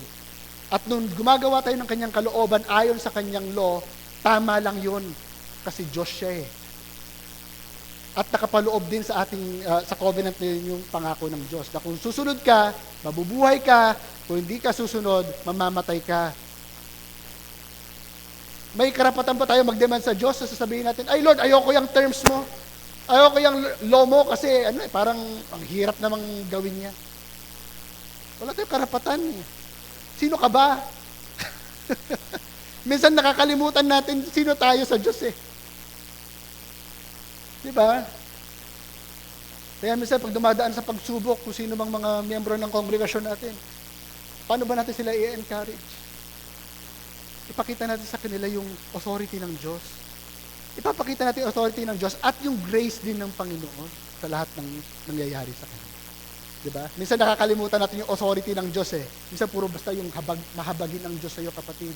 At nung gumagawa tayo ng kanyang kalooban ayon sa kanyang law, tama lang yun. Kasi Diyos siya eh. At nakapaloob din sa ating sa covenant na yun yung pangako ng Diyos. Na kung susunod ka, mabubuhay ka. Kung hindi ka susunod, mamamatay ka. May karapatan pa tayo mag-demand sa Diyos. Sasabihin natin, ay Lord, ayoko yung terms mo. Ayoko yung law mo kasi parang ang hirap namang gawin niya. Wala tayong karapatan eh. Sino ka ba? Minsan nakakalimutan natin sino tayo sa Diyos eh. Diba? Kaya minsan pag dumadaan sa pagsubok kung sino mang mga miyembro ng kongregasyon natin, paano ba natin sila i-encourage? Ipakita natin sa kanila yung authority ng Diyos. Ipapakita natin yung authority ng Diyos at yung grace din ng Panginoon sa lahat ng nangyayari sa kanila. Diba? Minsan nakakalimutan natin yung authority ng Diyos eh. Minsan puro basta yung mahabagin ang Diyos sa iyo, kapatid.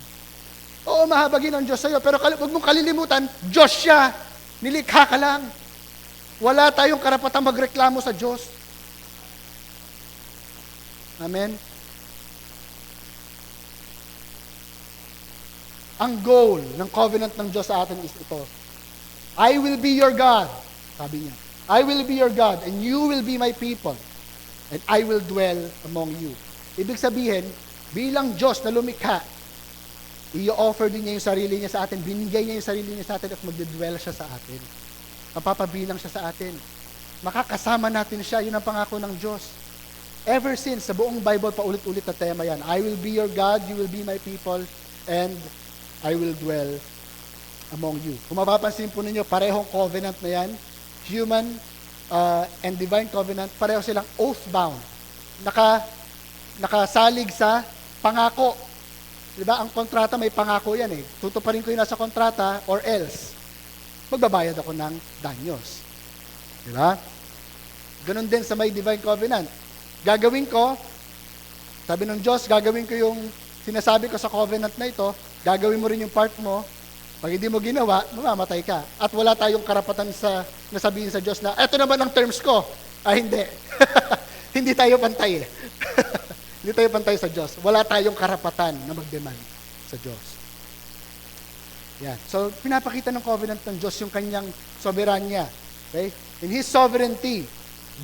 Oo, mahabagin ang Diyos sa iyo, pero huwag mong kalilimutan, Diyos siya. Nilikha ka lang. Wala tayong karapatang magreklamo sa Diyos. Amen? Ang goal ng covenant ng Diyos sa atin is ito. I will be your God, sabi niya. I will be your God, and you will be my people, and I will dwell among you. Ibig sabihin, bilang Diyos na lumikha, i-offer din niya yung sarili niya sa atin, binigay niya yung sarili niya sa atin at magdedwell siya sa atin. Mapapabilang siya sa atin. Makakasama natin siya, yun ang pangako ng Diyos. Ever since, sa buong Bible, paulit-ulit na tema yan. I will be your God, you will be my people, and I will dwell among you. Kung mapapansin po ninyo, parehong covenant na yan, human and divine covenant, pareho silang oath-bound. Nakasalig sa pangako. Diba? Ang kontrata may pangako yan eh. Tutuparin ko yung nasa kontrata or else, magbabayad ako ng danyos. Diba? Ganon din sa may divine covenant. Gagawin ko, sabi ng Diyos, gagawin ko yung sinasabi ko sa covenant na ito, gagawin mo rin yung part mo. Pag hindi mo ginawa, mamamatay ka. At wala tayong karapatan sa nasabihin sa Diyos na, eto naman ang terms ko. Hindi. Hindi tayo pantay eh. Hindi tayo pantay sa Diyos. Wala tayong karapatan na mag-demand sa Diyos. Yan. So, pinapakita ng covenant ng Diyos yung kanyang soberanya. Okay? In His sovereignty,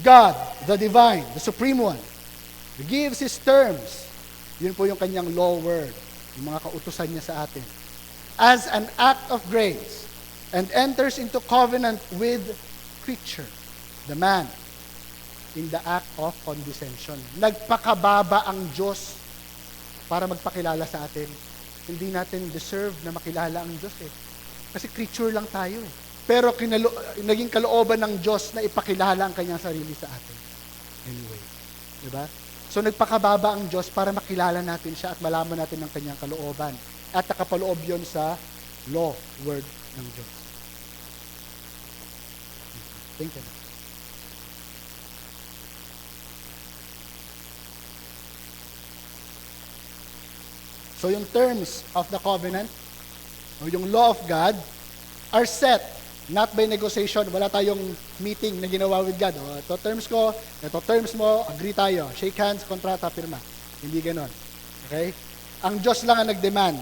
God, the divine, the supreme one, gives His terms. Yun po yung kanyang law word, yung mga kautusan niya sa atin. As an act of grace, and enters into covenant with creature, the man, in the act of condescension. Nagpakababa ang Diyos para magpakilala sa atin. Hindi natin deserve na makilala ang Diyos eh. Kasi creature lang tayo eh. Pero naging kalooban ng Diyos na ipakilala ang kanyang sarili sa atin. Anyway. Diba? So nagpakababa ang Diyos para makilala natin siya at malaman natin ang kanyang kalooban. At nakapaloob yun sa law, word ng Diyos. Thank you. So yung terms of the covenant, o yung law of God, are set, not by negotiation. Wala tayong meeting na ginawa with God. O, ito terms ko, ito terms mo, agree tayo. Shake hands, kontrata, pirma. Hindi ganon. Okay? Ang Diyos lang ang nag-demand.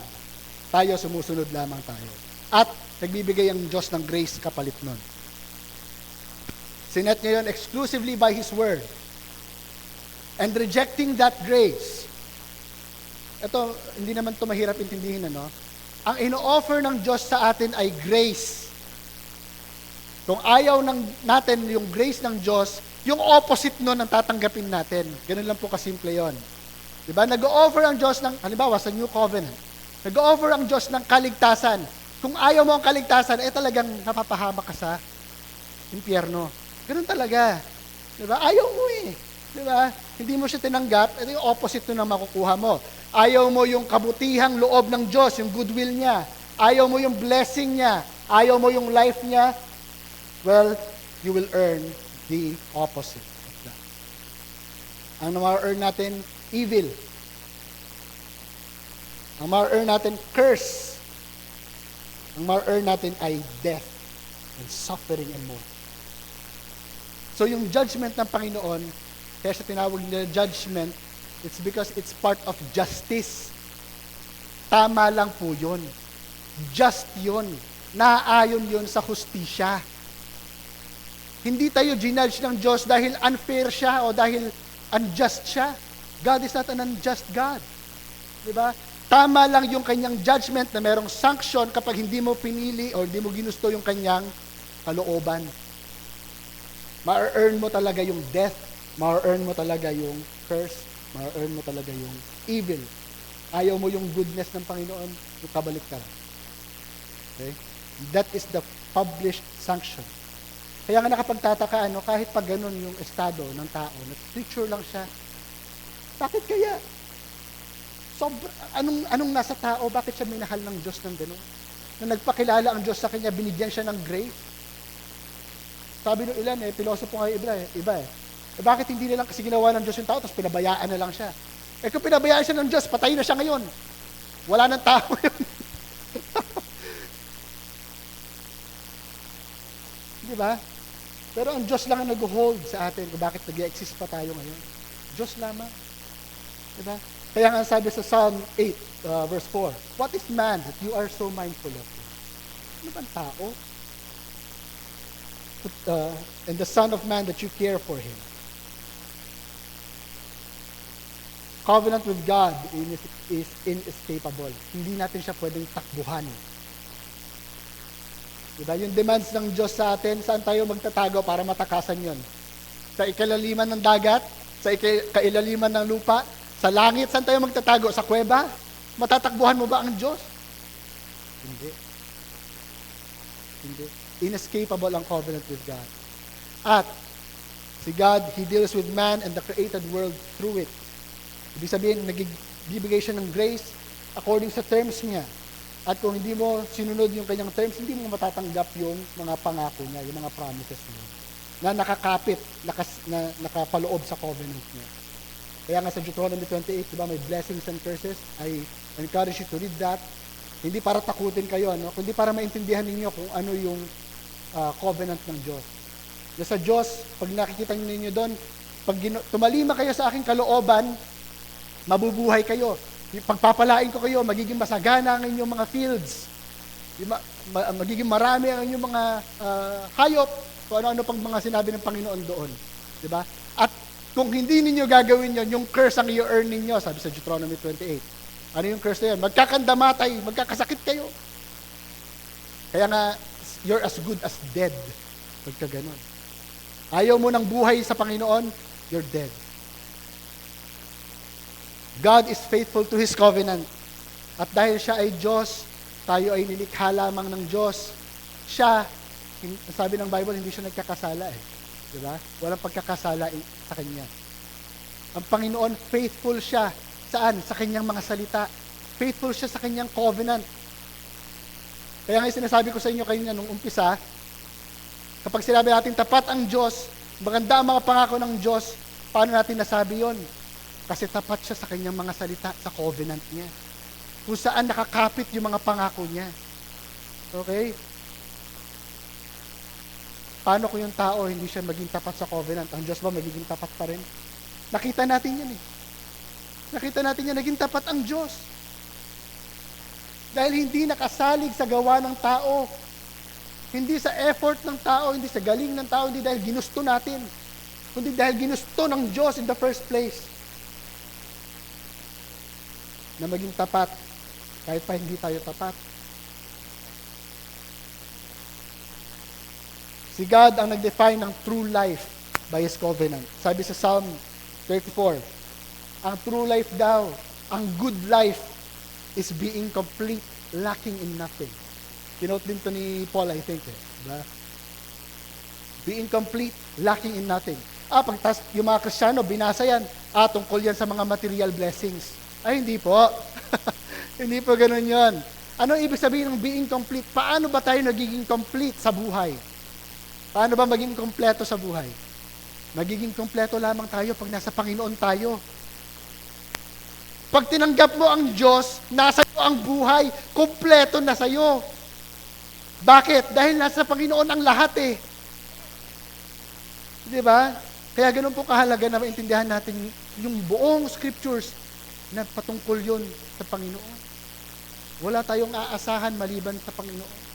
Tayo, sumusunod lamang tayo. At nagbibigay ang Diyos ng grace kapalit nun. Sinet niya yun exclusively by His word. And rejecting that grace, ito, hindi naman ito mahirap intindihin, ano? Ang ino-offer ng Diyos sa atin ay grace. Kung ayaw natin yung grace ng Diyos, yung opposite nun ang tatanggapin natin. Ganun lang po kasimple yun. Diba? Nag-o-offer ang Diyos ng, halimbawa, sa New Covenant, nag-o-offer ang Diyos ng kaligtasan. Kung ayaw mo ang kaligtasan, talagang napapahama ka sa impyerno. Ganun talaga. Diba? Ayaw mo eh. Diba? Hindi mo siya tinanggap, ito yung opposite nun ang makukuha mo. Ayaw mo yung kabutihang loob ng Diyos, yung goodwill niya. Ayaw mo yung blessing niya. Ayaw mo yung life niya. Well, you will earn the opposite of that. Ang ma-earn natin, evil. Ang ma-earn natin, curse. Ang ma-earn natin ay death and suffering and more. So yung judgment ng Panginoon, kaya siya tinawag nila judgment, it's because it's part of justice. Tama lang po yun. Just yun. Naaayon yun sa hustisya. Hindi tayo ginudge ng Diyos dahil unfair siya o dahil unjust siya. God is not an unjust God. Diba? Tama lang yung kanyang judgment na merong sanction kapag hindi mo pinili o hindi mo ginusto yung kanyang kalooban. Ma-earn mo talaga yung death. Ma-earn mo talaga yung curse. Ma-earn mo talaga yung evil. Ayaw mo yung goodness ng Panginoon, yung kabaliktaran. Okay? That is the published sanction. Kaya nga nakapagtataka, kahit pag ganun yung estado ng tao, na creature lang siya, bakit kaya? Anong nasa tao, bakit siya minahal ng Diyos ng ganun? Na nagpakilala ang Diyos sa kanya, binigyan siya ng grace? Sabi ng ilan, pilosopo nga iba eh. Bakit hindi nilang kasi ginawa ng Diyos yung tao, tapos pinabayaan na lang siya? Kung pinabayaan siya ng Diyos, patay na siya ngayon. Wala nang tao yun. Di ba? Pero ang Diyos lang ang nag-hold sa atin kung bakit nag-exist pa tayo ngayon. Diyos lamang. Diba? Kaya nga sabi sa Psalm 8, verse 4, "What is man that you are so mindful of him?" Ano bang tao? And the Son of Man that you care for him. Covenant with God is inescapable. Hindi natin siya pwedeng takbuhan. Diba? Yung demands ng Diyos sa atin, saan tayo magtatago para matakasan yon? Sa ikalaliman ng dagat? Sa kailaliman ng lupa? Sa langit? Saan tayo magtatago? Sa kuweba? Matatakbuhan mo ba ang Diyos? Hindi. Hindi. Inescapable ang covenant with God. At si God, He deals with man and the created world through it. Ibig sabihin, nagbibigay siya ng grace according sa terms niya. At kung hindi mo sinunod yung kanyang terms, hindi mo matatanggap yung mga pangako niya, yung mga promises niya, na nakakapit, na nakapaloob sa covenant niya. Kaya nga sa Deuteronomy 28, diba, may blessings and curses. I encourage you to read that. Hindi para takutin kayo, no? Kundi para maintindihan ninyo kung ano yung covenant ng Diyos. Na sa Diyos, pag nakikita ninyo doon, pag tumalima kayo sa aking kalooban, mabubuhay kayo. Pagpapalain ko kayo, magiging masagana ang inyong mga fields. Magiging marami ang inyong mga hayop, kung ano-ano pang mga sinabi ng Panginoon doon. Diba? At kung hindi ninyo gagawin yon, yung curse ang i-earn ninyo, sabi sa Deuteronomy 28. Ano yung curse na yun? Magkakandamatay, magkakasakit kayo. Kaya nga, you're as good as dead. Pagka ganun. Ayaw mo ng buhay sa Panginoon, you're dead. God is faithful to His covenant. At dahil siya ay Diyos, tayo ay nilikha lamang ng Diyos. Siya, sabi ng Bible, hindi siya nagkakasala eh. Diba? Walang pagkakasala sa Kanya. Ang Panginoon, faithful siya. Saan? Sa Kanyang mga salita. Faithful siya sa Kanyang covenant. Kaya nga sinasabi ko sa inyo kanina nung umpisa, kapag sinabi natin tapat ang Diyos, maganda ang mga pangako ng Diyos, paano natin nasabi yon? Kasi tapat siya sa kanyang mga salita, sa covenant niya. Kung saan nakakapit yung mga pangako niya. Okay? Paano kung yung tao hindi siya maging tapat sa covenant? Ang Diyos ba magiging tapat pa rin? Nakita natin yan eh. Nakita natin yan, naging tapat ang Diyos. Dahil hindi nakasalig sa gawa ng tao. Hindi sa effort ng tao, hindi sa galing ng tao, hindi dahil ginusto natin. Kundi dahil ginusto ng Diyos in the first place. Na maging tapat, kahit pa hindi tayo tapat. Si God ang nag-define ng true life by His covenant. Sabi sa Psalm 34, ang true life daw, ang good life, is being complete, lacking in nothing. Kinote din to ni Paul, I think. Diba? Being complete, lacking in nothing. Pagtas yung mga Kristiyano, binasa yan. Tungkol yan sa mga material blessings. Ay, hindi po. Hindi po ganun yon. Ano ibig sabihin ng being complete? Paano ba tayo nagiging complete sa buhay? Paano ba maging kompleto sa buhay? Magiging kompleto lamang tayo pag nasa Panginoon tayo. Pag tinanggap mo ang Diyos, nasa iyo ang buhay, kompleto na sa iyo. Bakit? Dahil nasa Panginoon ang lahat eh. Di ba? Kaya ganun po kahalaga na maintindihan natin yung buong scriptures na patungkol yun sa Panginoon. Wala tayong aasahan maliban sa Panginoon.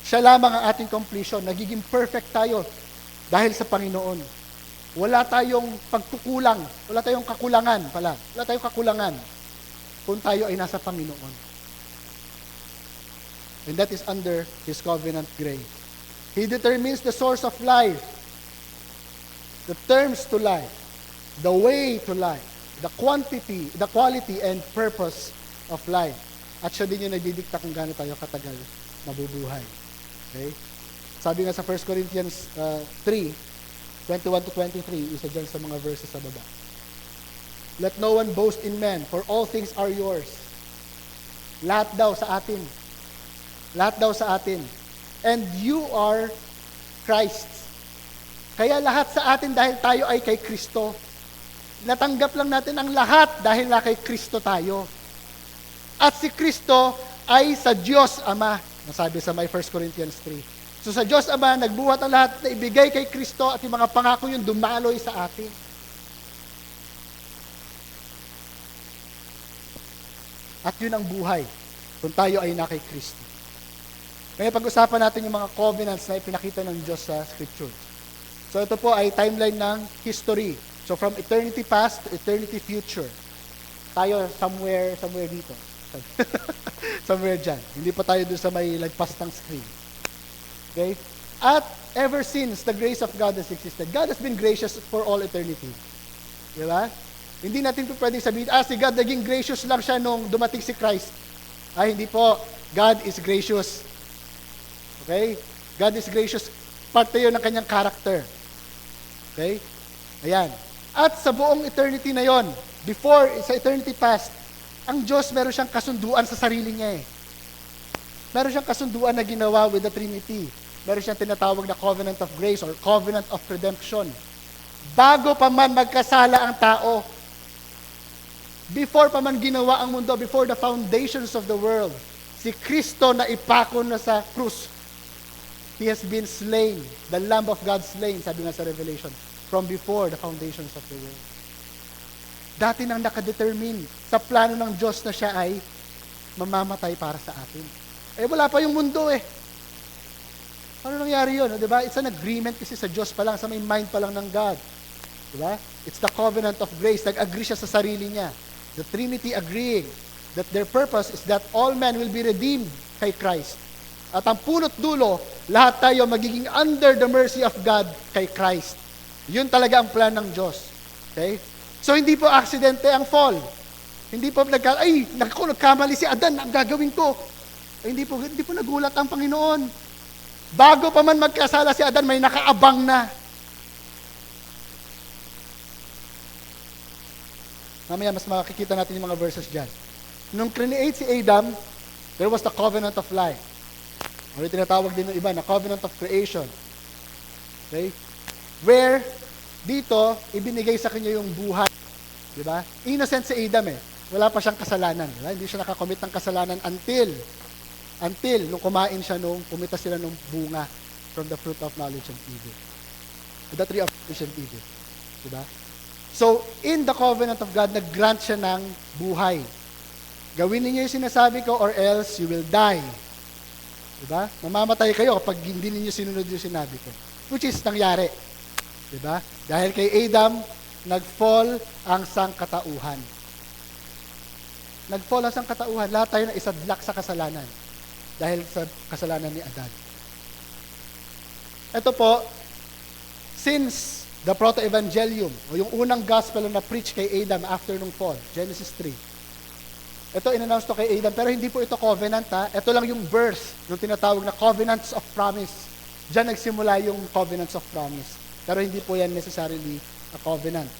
Siya lamang ang ating completion. Nagiging perfect tayo dahil sa Panginoon. Wala tayong pagkukulang. Wala tayong kakulangan pala. Wala tayong kakulangan kung tayo ay nasa Panginoon. And that is under His covenant grace. He determines the source of life, the terms to life, the way to life, the quality and purpose of life. At siya din yung nagdidikta kung gaano tayo katagal mabubuhay. Okay? Sabi nga sa 1 Corinthians 3:21 to 23, isa dyan sa mga verses sa baba. Let no one boast in men, for all things are yours. Lahat daw sa atin. Lahat daw sa atin. And you are Christ. Kaya lahat sa atin dahil tayo ay kay Kristo. Natanggap lang natin ang lahat dahil na kay Kristo tayo. At si Kristo ay sa Diyos Ama. Nasabi sa may 1 Corinthians 3. So sa Diyos Ama, nagbuhat ang lahat na ibigay kay Kristo at yung mga pangako yun dumaloy sa atin. At yun ang buhay kung tayo ay na kay Kristo. Kaya pag-usapan natin yung mga covenants na ipinakita ng Diyos sa Scripture. So ito po ay timeline ng history. So from eternity past to eternity future. Tayo somewhere dito. Somewhere dyan. Hindi pa tayo doon sa may lagpas ng screen. Okay? At ever since the grace of God has existed, God has been gracious for all eternity. Di ba? Hindi natin po pwedeng sabihin, si God naging gracious lang siya nung dumating si Christ. Hindi po. God is gracious. Okay? God is gracious. Parte yun ng kanyang character. Okay? Ayan. At sa buong eternity na yon, before, sa eternity past, ang Diyos meron siyang kasunduan sa sarili niya eh. Meron siyang kasunduan na ginawa with the Trinity. Meron siyang tinatawag na covenant of grace or covenant of redemption. Bago pa man magkasala ang tao, before pa man ginawa ang mundo, before the foundations of the world, si Kristo na ipako na sa krus, He has been slain, the Lamb of God slain, sabi nga sa Revelation, from before the foundations of the world. Dati nang nakadetermine sa plano ng Diyos na siya ay mamamatay para sa atin. Wala pa yung mundo eh. Ano nangyari yun? Diba? It's an agreement kasi sa Diyos pa lang, sa may mind pa lang ng God. Diba? It's the covenant of grace. Nag-agree siya sa sarili niya. The Trinity agreeing that their purpose is that all men will be redeemed kay Christ. At ang punot dulo, lahat tayo magiging under the mercy of God kay Christ. Yun talaga ang plan ng Diyos. Okay? So hindi po aksidente ang fall. Hindi po nagkamali si Adan, ang gagawin ko. Hindi po nagulat ang Panginoon. Bago pa man magkasala si Adan, may nakaabang na. Mamaya mas makikita natin yung mga verses dyan. Nung create si Adam, there was the covenant of life. Or tinatawag din ng iba na covenant of creation. Okay? Where, dito, ibinigay sa kanya yung buhay. Diba? Innocent si Adam eh. Wala pa siyang kasalanan. Diba? Hindi siya nakakommit ng kasalanan until nung kumain siya pumitas sila nung bunga from the fruit of knowledge of evil. The tree of knowledge of evil. Diba? So, in the covenant of God, nag-grant siya ng buhay. Gawin ninyo yung sinasabi ko or else you will die. Diba? Mamamatay kayo kapag hindi ninyo sinunod yung sinabi ko. Which is nangyari. Diba? Dahil kay Adam, nag-fall ang sangkatauhan. Nag-fall ang sangkatauhan. Lahat tayo na isadlak sa kasalanan. Dahil sa kasalanan ni Adan. Ito po, since the proto-evangelium, o yung unang gospel na preach kay Adam after nung fall, Genesis 3. Ito, in-announce to kay Adam, pero hindi po ito covenant ha. Ito lang yung verse, yung tinatawag na covenants of promise. Diyan nagsimula yung covenants of promise. Pero hindi po yan necessarily a covenant.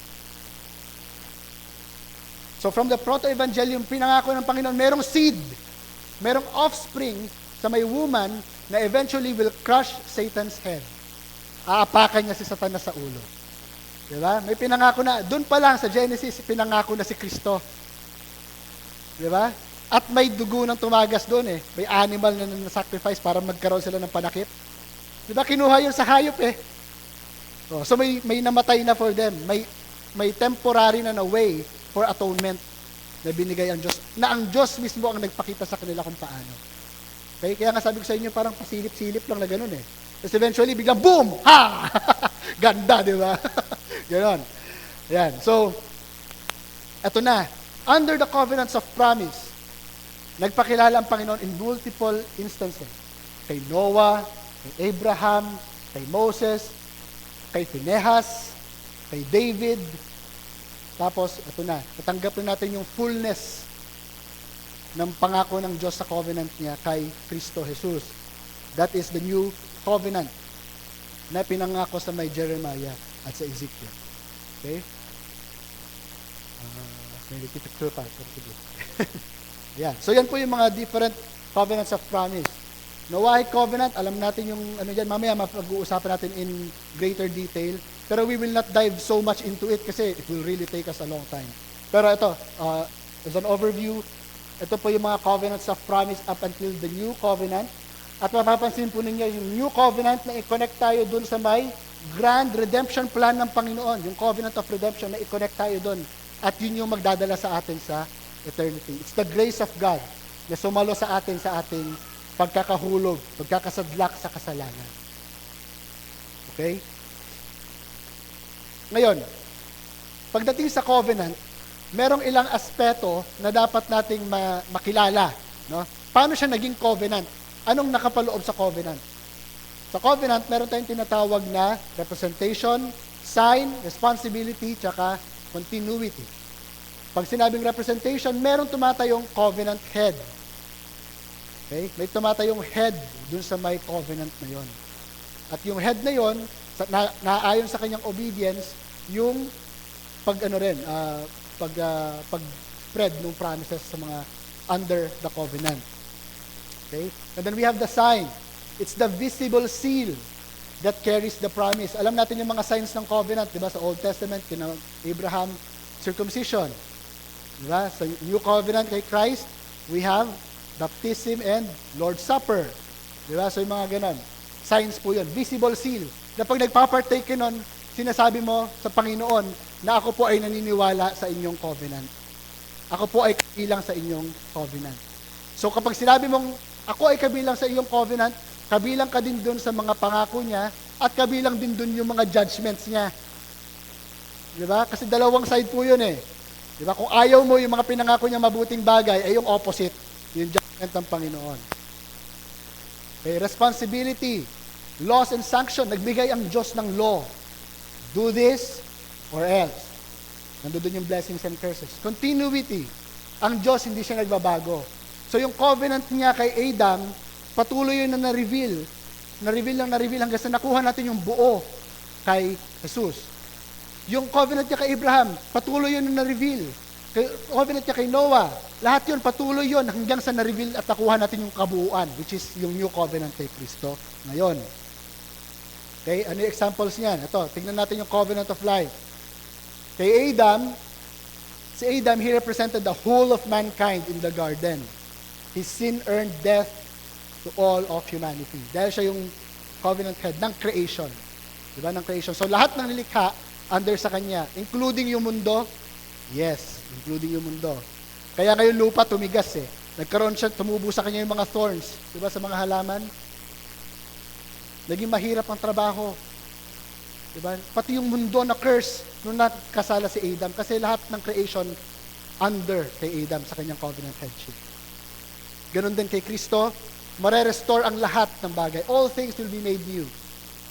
So from the proto-evangelium, pinangako ng Panginoon, merong seed, merong offspring sa may woman na eventually will crush Satan's head. Aapakan niya si Satanas sa ulo. Diba? May pinangako na, doon pa lang sa Genesis, pinangako na si Kristo. Diba? At may dugo ng tumagas doon eh. May animal na sacrifice para magkaroon sila ng panakip. Diba? Kinuha yun sa hayop eh. So may namatay na for them. May temporary na way for atonement na binigay ang Diyos. Na ang Diyos mismo ang nagpakita sa kanila kung paano. Okay? Kaya nga sabi ko sa inyo, parang pasilip-silip lang na ganun eh. Tapos eventually, biglang boom! Ha! Ganda, di ba? Ganon. Ayan. So, eto na. Under the covenants of promise, nagpakilala ang Panginoon in multiple instances. Kay Noah, kay Abraham, kay Moses, kay Phinehas, kay David. Tapos, ito na. Tatanggap na natin yung fullness ng pangako ng Diyos sa covenant niya kay Kristo Jesus. That is the new covenant na pinangako sa may Jeremiah at sa Ezekiel. Okay? May picture pa. Yan. So, yan po yung mga different covenants of promise. Noahic covenant, alam natin yung ano yan, mamaya mapag-uusapan natin in greater detail. Pero we will not dive so much into it kasi it will really take us a long time. Pero ito, as an overview, ito po yung mga covenants of promise up until the new covenant. At mapapansin po ninyo, yung new covenant na i-connect tayo dun sa may grand redemption plan ng Panginoon. Yung covenant of redemption na i-connect tayo dun. At yun yung magdadala sa atin sa eternity. It's the grace of God na sumalo sa atin sa ating pagkakahulog, pagkakasadlak sa kasalanan. Okay? Ngayon, pagdating sa covenant, merong ilang aspeto na dapat nating makilala. No? Paano siya naging covenant? Anong nakapaloob sa covenant? Sa covenant, meron tayong tinatawag na representation, sign, responsibility, tsaka continuity. Pag sinabing representation, meron tumatayong covenant head. Okay? May tumatayong head dun sa may covenant na yon. At yung head na yon, naayon sa kanyang obedience, yung pag-spread ng promises sa mga under the covenant. Okay? And then we have the sign. It's the visible seal that carries the promise. Alam natin yung mga signs ng covenant, di ba? Sa Old Testament, kina Abraham, circumcision. Di ba? Sa New Covenant kay Christ, we have baptism and Lord's Supper. Di ba? So yung mga ganon. Signs po yun. Visible seal. Na pag nagpapartake ka nun, sinasabi mo sa Panginoon na ako po ay naniniwala sa inyong covenant. Ako po ay kabilang sa inyong covenant. So kapag sinabi mong ako ay kabilang sa iyong covenant, kabilang ka din dun sa mga pangako niya, at kabilang din dun yung mga judgments niya. Di ba? Kasi dalawang side po yun eh. Di ba? Kung ayaw mo yung mga pinangako niya mabuting bagay, ay yung opposite, yung judgment ng Panginoon. Okay, responsibility, laws and sanction, nagbigay ang Diyos ng law. Do this or else. Nandun yung blessings and curses. Continuity, ang Diyos hindi siya nagbabago. So yung covenant niya kay Adam, patuloy yun na na-reveal. Na-reveal hanggang sa nakuha natin yung buo kay Jesus. Yung covenant niya kay Abraham, patuloy yun na na-reveal. Covenant niya kay Noah, lahat yun, patuloy yun hanggang sa na-reveal at nakuha natin yung kabuuan, which is yung new covenant kay Kristo ngayon. Okay, ano yung examples niyan? Ito, tingnan natin yung covenant of life. Kay Adam, si Adam, he represented the whole of mankind in the garden. His sin earned death to all of humanity. Dahil siya yung covenant head ng creation. Diba? Ng creation. So lahat ng nilikha under sa kanya, including yung mundo. Yes, including yung mundo. Kaya ngayon lupa tumigas eh. Nagkaroon siya, tumubo sa kanya yung mga thorns. Diba? Sa mga halaman. Naging mahirap ang trabaho. Diba? Pati yung mundo na curse nung nakasala si Adam. Kasi lahat ng creation under kay Adam sa kanyang covenant headship. Ganon din kay Kristo, mare-restore ang lahat ng bagay. All things will be made new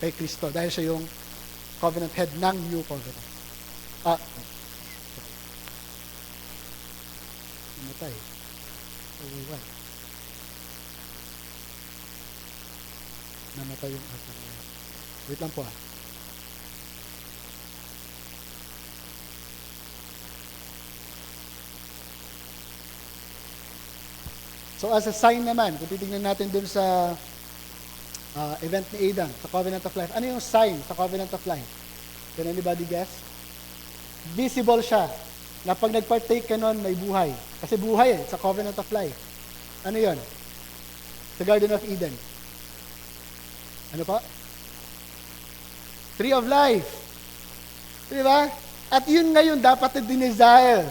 kay Kristo dahil siya yung covenant head ng new covenant. Namatay. Namatay yung ating. Wait lang po . So as a sign naman, kung titignan natin dun sa event ni Adam, sa covenant of life, ano yung sign sa covenant of life? Can anybody guess? Visible siya, na pag nag-partake ka nun, may buhay. Kasi buhay sa covenant of life. Ano yon? Sa Garden of Eden. Ano pa? Tree of life. Di ba? At yun ngayon dapat na dinesire.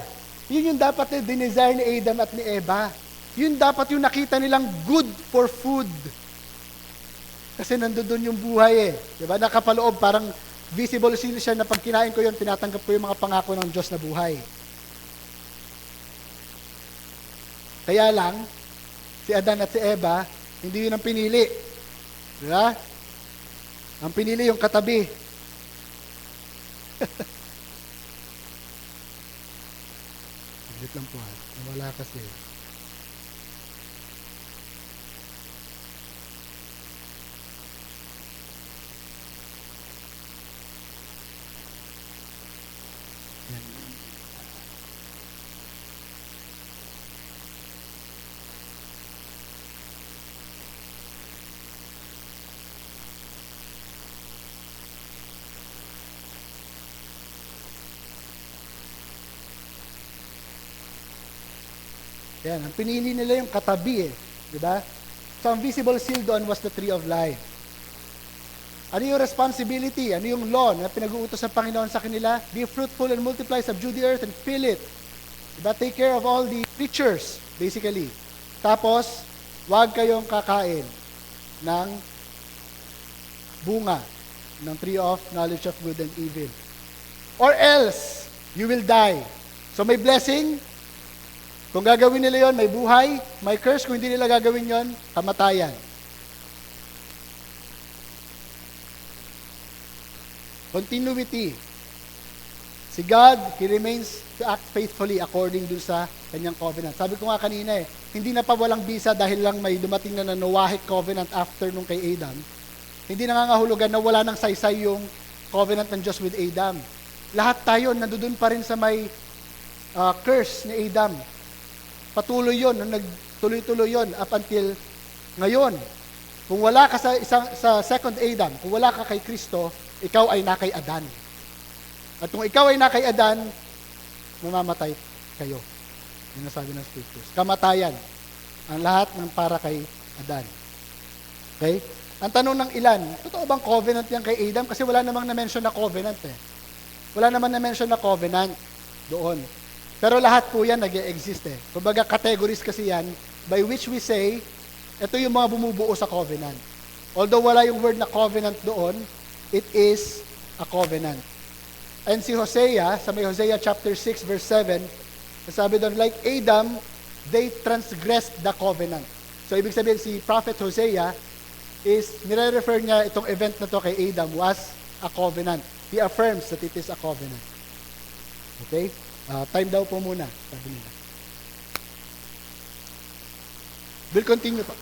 Yun yung dapat na dinesire ni Adam at ni Eva. Yun dapat yung nakita nilang good for food. Kasi nandoon yung buhay eh. Diba? Nakapaloob, parang visible siya na pag kinain ko yun, tinatanggap ko yung mga pangako ng Diyos na buhay. Kaya lang, si Adan at si Eva, hindi yun ang pinili. Diba? Ang pinili yung katabi. Saglit lang po ha. Nawala kasi. Yan, ang pinili nila yung katabi eh. Di ba? So ang visible seal doon was the tree of life. Ano yung responsibility? Ano yung law na pinag-uutos ng Panginoon sa kanila? Be fruitful and multiply, subdue the earth and fill it. Diba? Take care of all the creatures, basically. Tapos, huwag kayong kakain ng bunga ng tree of knowledge of good and evil. Or else, you will die. So may blessing. Kung gagawin nila yon, may buhay. May curse. Kung hindi nila gagawin yon, kamatayan. Continuity. Si God, He remains to act faithfully according dun sa kanyang covenant. Sabi ko nga kanina hindi na pa walang bisa dahil lang may dumating na Noahic covenant after nung kay Adam. Hindi nangangahulugan na wala nang saysay yung covenant ng Diyos with Adam. Lahat tayo, nandoon pa rin sa may curse ni Adam. Patuloy yun, nagtuloy-tuloy yun up until ngayon. Kung wala ka sa second Adam, kung wala ka kay Kristo, ikaw ay na kay Adan. At kung ikaw ay na kay Adan, mamamatay kayo. Yun ang sabi ng Scriptures. Kamatayan. Ang lahat ng para kay Adan. Okay? Ang tanong ng ilan, totoo bang covenant yan kay Adam? Kasi wala namang na-mention na covenant Wala namang na-mention na covenant doon. Pero lahat po yan nag-e-exist Kumbaga categories kasi yan by which we say, ito yung mga bumubuo sa covenant. Although wala yung word na covenant doon, it is a covenant. And si Hosea, sa may Hosea chapter 6 verse 7, sabi doon, like Adam, they transgressed the covenant. So ibig sabihin si Prophet Hosea is, nire-refer niya itong event na to kay Adam was a covenant. He affirms that it is a covenant. Okay? Time daw po muna, sabi nila. We'll continue pa.